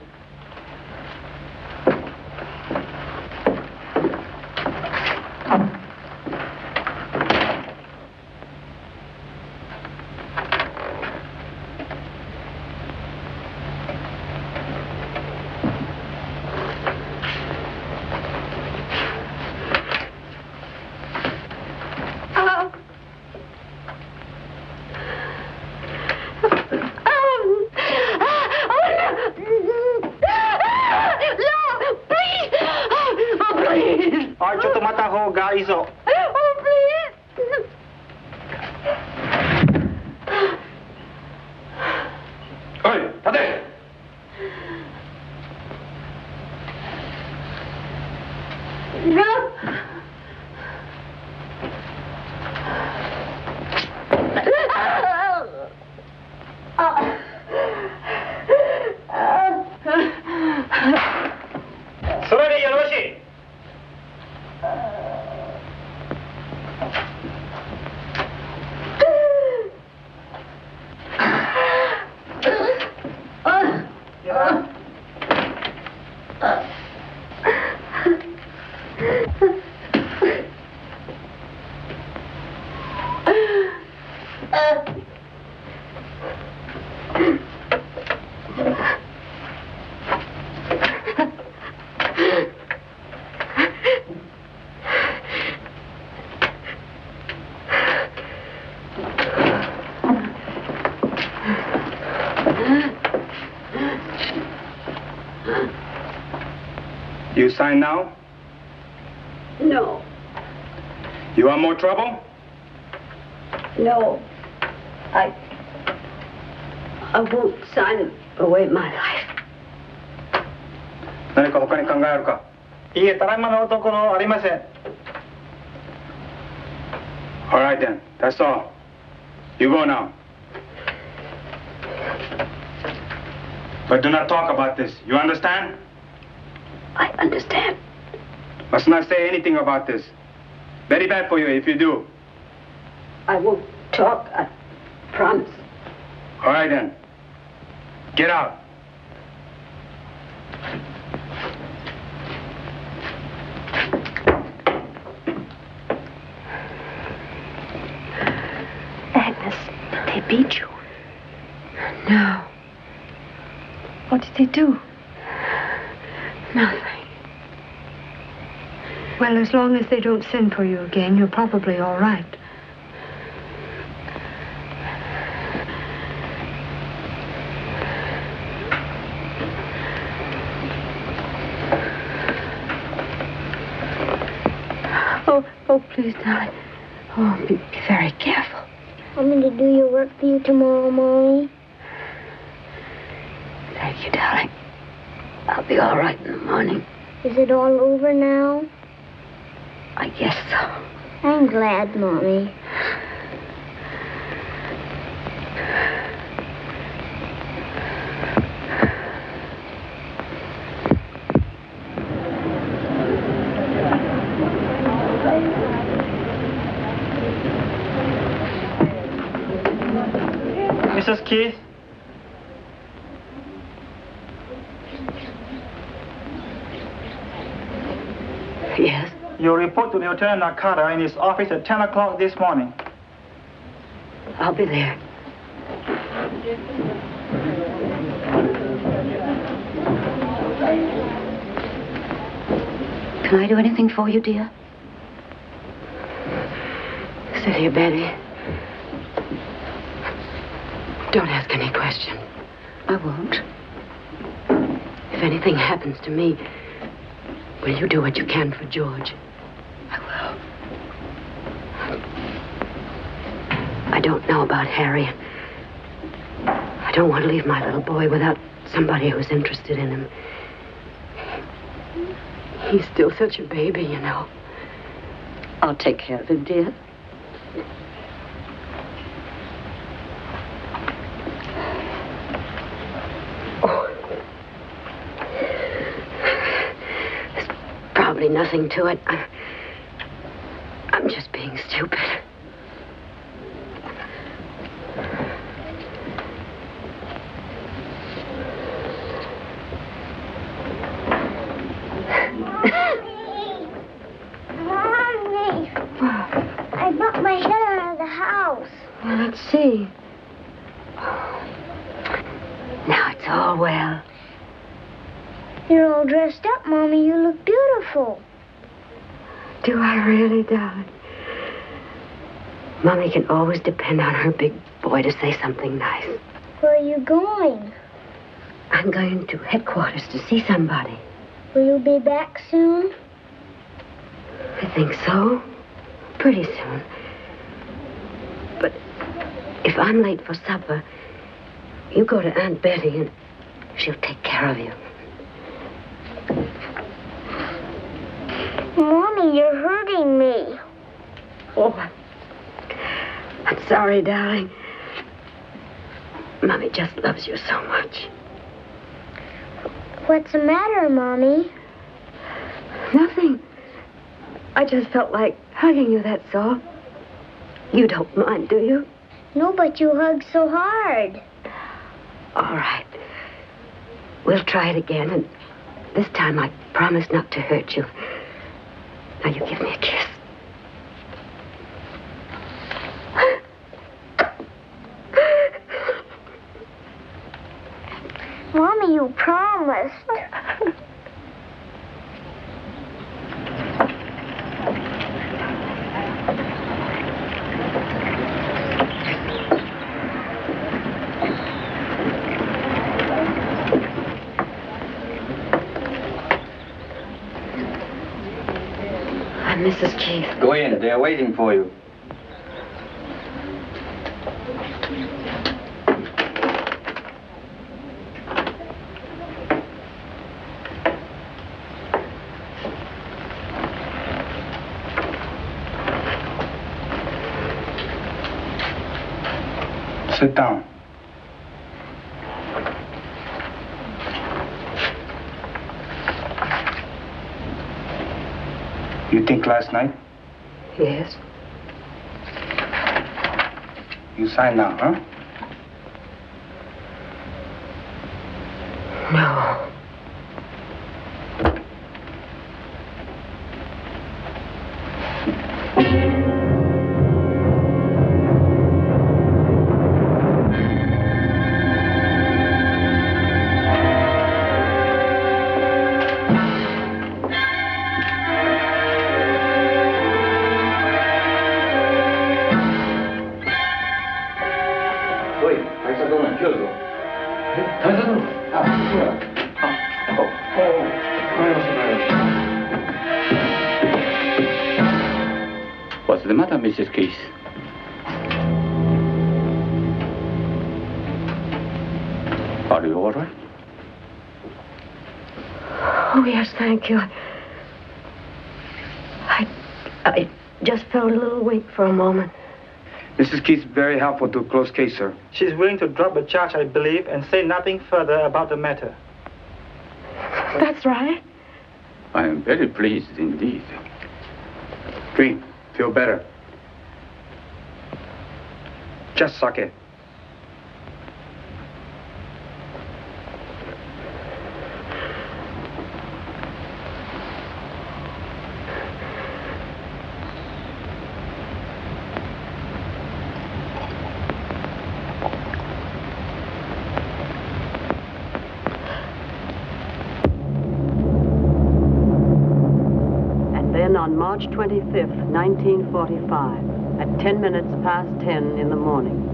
You sign now? No. You want more trouble? No. I won't sign away my life. 何か他に考えあるか？いいえ、ただいまのところありません。All right then, that's all. You go now. But do not talk about this. You understand? I understand. Must not say anything about this. Very bad for you if you do. I won't talk, I promise. All right then. Get out. Agnes, did they beat you? No. What did they do? Nothing. Well, as long as they don't send for you again, you're probably all right. Oh, please, darling. Oh, be very careful. Want me to do your work for you tomorrow, Mommy? Thank you, darling. I'll be all right in the morning. Is it all over now? I guess so. I'm glad, Mommy. Mrs. Keith? Yes? Your report to Lieutenant Nakata in his office at 10 o'clock this morning. I'll be there. Can I do anything for you, dear? Sit here, Betty. Don't ask any questions. I won't. If anything happens to me, will you do what you can for George? I will. I don't know about Harry. I don't want to leave my little boy without somebody who's interested in him. He's still such a baby, you know. I'll take care of him, dear. Probably nothing to it. I'm just being stupid. Mommy! I bumped my head out of the house. Well, let's see. Now it's all well. You're all dressed up, Mommy. You look beautiful. Do I really, darling? Mommy can always depend on her big boy to say something nice. Where are you going? I'm going to headquarters to see somebody. Will you be back soon? I think so. Pretty soon. But if I'm late for supper, you go to Aunt Betty and she'll take care of you. Mommy, you're hurting me. Oh, I'm sorry, darling. Mommy just loves you so much. What's the matter, Mommy? Nothing. I just felt like hugging you, that's all. You don't mind, do you? No, but you hug so hard. All right. We'll try it again, and this time I promise not to hurt you. Now you give me a kiss. Mommy, you promised. I'm Mrs. Keith. Go in. They're waiting for you. Sit down. You think last night? Yes. You signed now, huh? No. What's the matter, Mrs. Keith? Are you all right? Oh, yes, thank you. I just felt a little weak for a moment. Mrs. Keith's very helpful to a closed case, sir. She's willing to drop the charge, I believe, and say nothing further about the matter. That's right. I am very pleased indeed. Green, feel better. Just suck it. On March 25th, 1945, at 10 minutes past 10 in the morning.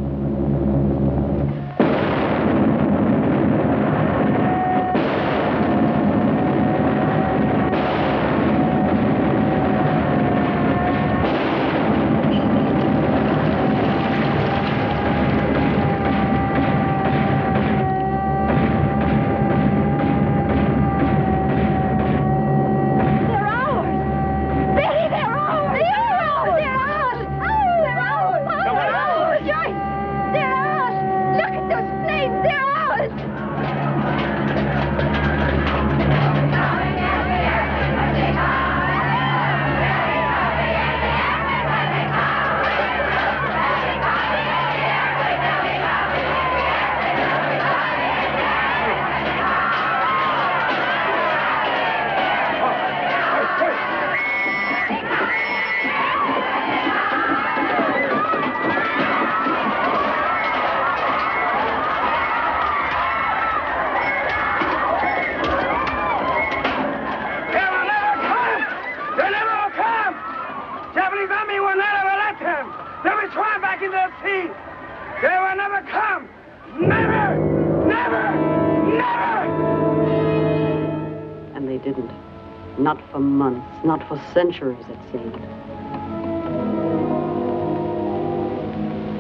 Not for months, not for centuries, it seemed.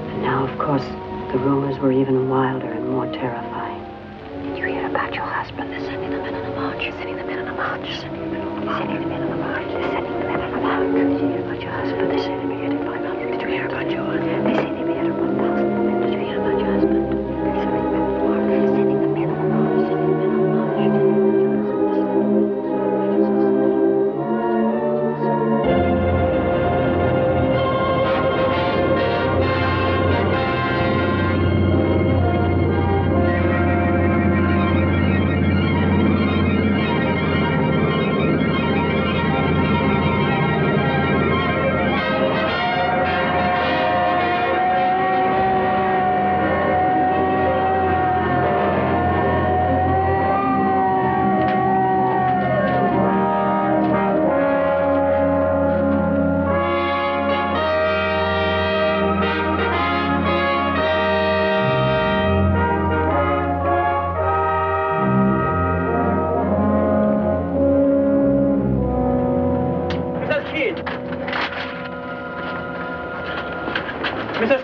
And now, of course, the rumors were even wilder and more terrifying. Did you hear about your husband? They're sending the men on a march. They're sending the men on a march. They're sending the men on a march. They're sending the men on a march. They're sending the men on a march. Did you hear about your husband? They're sending me at 500. Did you hear about your husband? They're sending me at 1,000. Did you hear about your husband? They're sending the men on a march. They're sending the men on a march. They're sending the men on a march.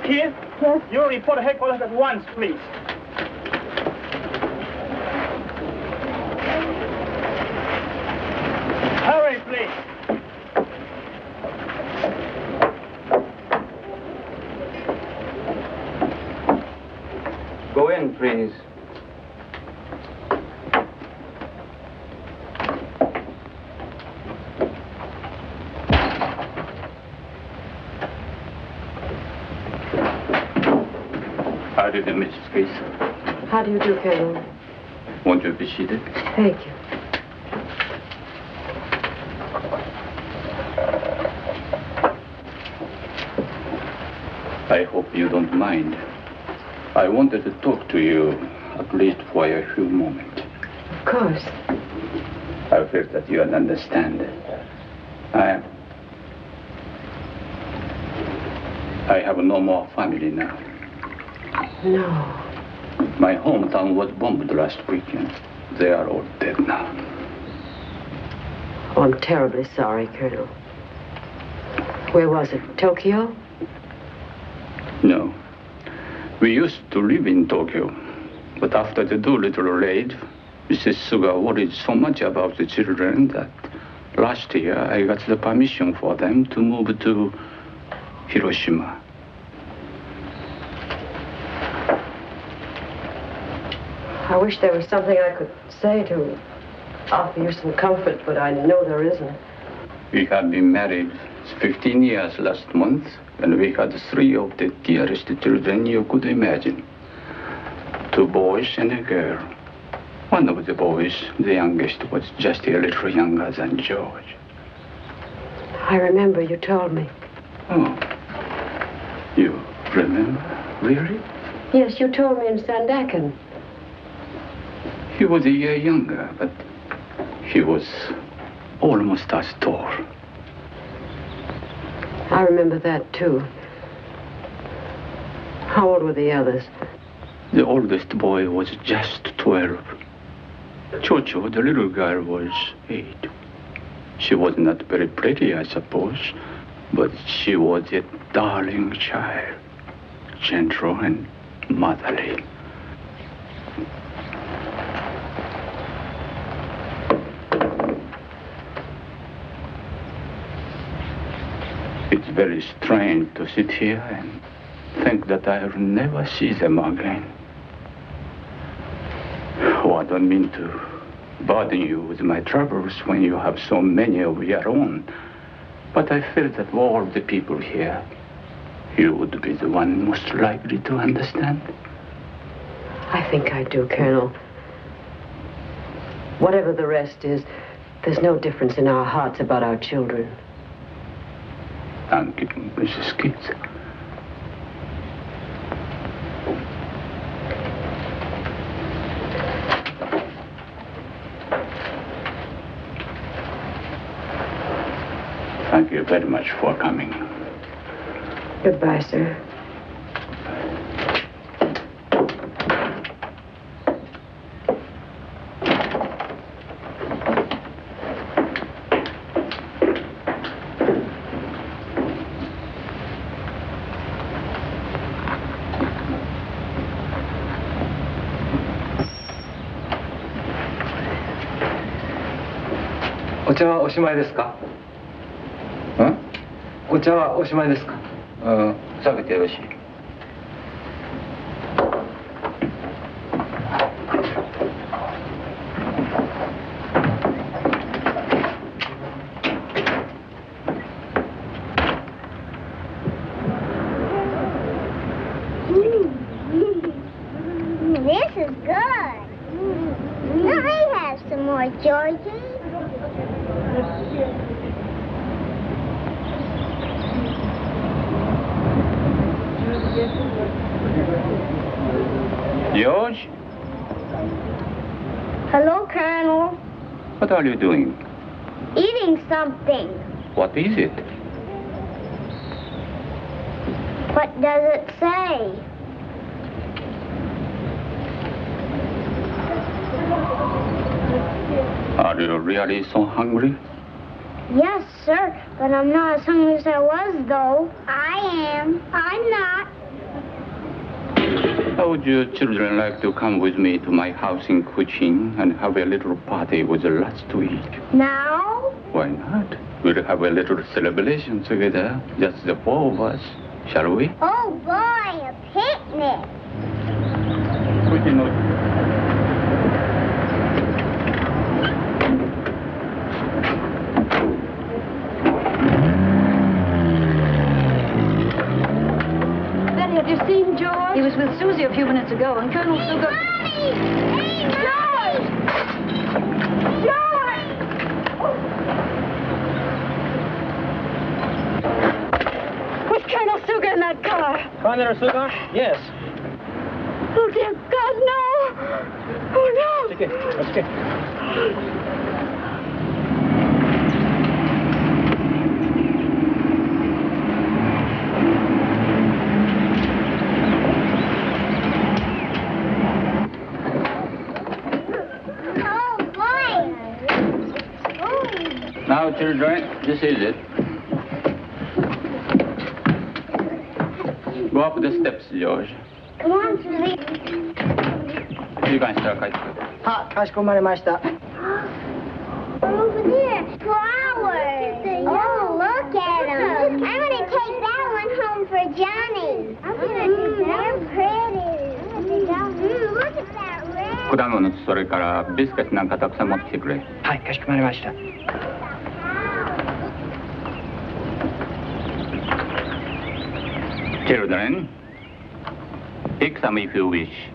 Keith? Yes? You report to headquarters at once, please. Hurry, please. Go in, please. How do you do, Mrs. Keith? How do you do, Colonel? Won't you be seated? Thank you. I hope you don't mind. I wanted to talk to you, at least for a few moments. Of course. I feel that you understand. I have no more family now. No. My hometown was bombed last weekend. They are all dead now. Oh, I'm terribly sorry, Colonel. Where was it? Tokyo? No. We used to live in Tokyo. But after the Doolittle raid, Mrs. Suga worried so much about the children that last year I got the permission for them to move to Hiroshima. I wish there was something I could say to offer you some comfort, but I know there isn't. We have been married 15 years last month, and we had 3 of the dearest children you could imagine. 2 boys and a girl. One of the boys, the youngest, was just a little younger than George. I remember you told me. Oh. You remember? Really? Yes, you told me in Sandakan. He was a year younger, but he was almost as tall. I remember that, too. How old were the others? The oldest boy was just 12. Chocho, the little girl, was 8. She was not very pretty, I suppose, but she was a darling child, gentle and motherly. It's very strange to sit here and think that I'll never see them again. Oh, I don't mean to burden you with my troubles when you have so many of your own. But I feel that of all the people here, you would be the one most likely to understand. I think I do, Colonel. Whatever the rest is, there's no difference in our hearts about our children. Thank you, Mrs. Keith. Thank you very much for coming. Goodbye, sir.お茶はおしまいですか？お茶はおしまいですか？下げてよろしい。This is good. Let me have some more, Georgie. George? Hello, Colonel. What are you doing? Eating something. What is it? What does it say? Are you really so hungry? Yes, sir, but I'm not as hungry as I was, though. I am. I'm not. How would you children like to come with me to my house in Kuching and have a little party with lots to eat? Now? Why not? We'll have a little celebration together, just the four of us. Shall we? Oh boy, a picnic. Betty, have you seen George? He was with Susie a few minutes ago, and Colonel Sugar... Hey, George! George! Was Colonel Sugar in that car? Colonel Sugar? Yes. Oh, dear God, no! Oh, no! It's okay. It's okay. Now, children, this is it. Go up the steps, George. Come on, Susie. You can start. は、かしこまりました。 Over there, flowers. Oh, look at them. I'm going to take that one home for Johnny. I'm going to do that. They're pretty. Look at that red. 果物、それからビスケットなんかたくさん持ってきてくれ。はい、かしこまりました。 Children, take some if you wish.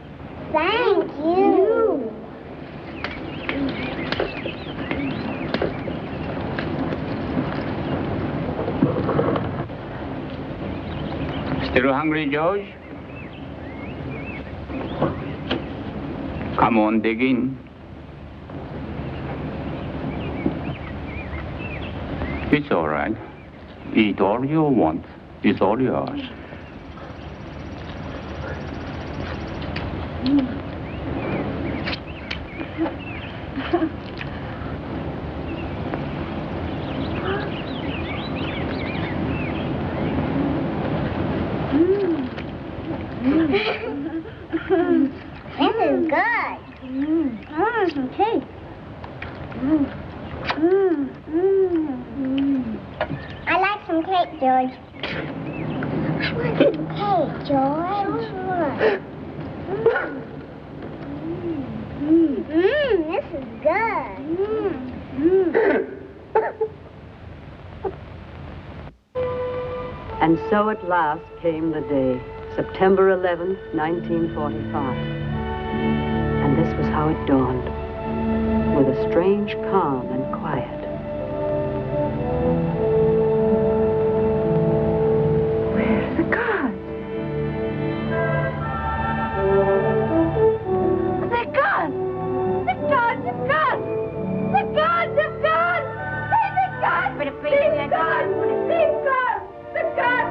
Thank you. Still hungry, George? Come on, dig in. It's all right. Eat all you want. It's all yours. This is good. I want some cake. I like some cake, George. I want some cake, George. This is good. And so at last came the day, September 11th, 1945. And this was how it dawned, with a strange calm and quiet. Where's the guard? They're gone! They're gone! They're gone! They're gone! They're gone! They're gone! They're gone! They're gone! They're gone! They're gone! They're gone!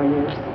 warriors.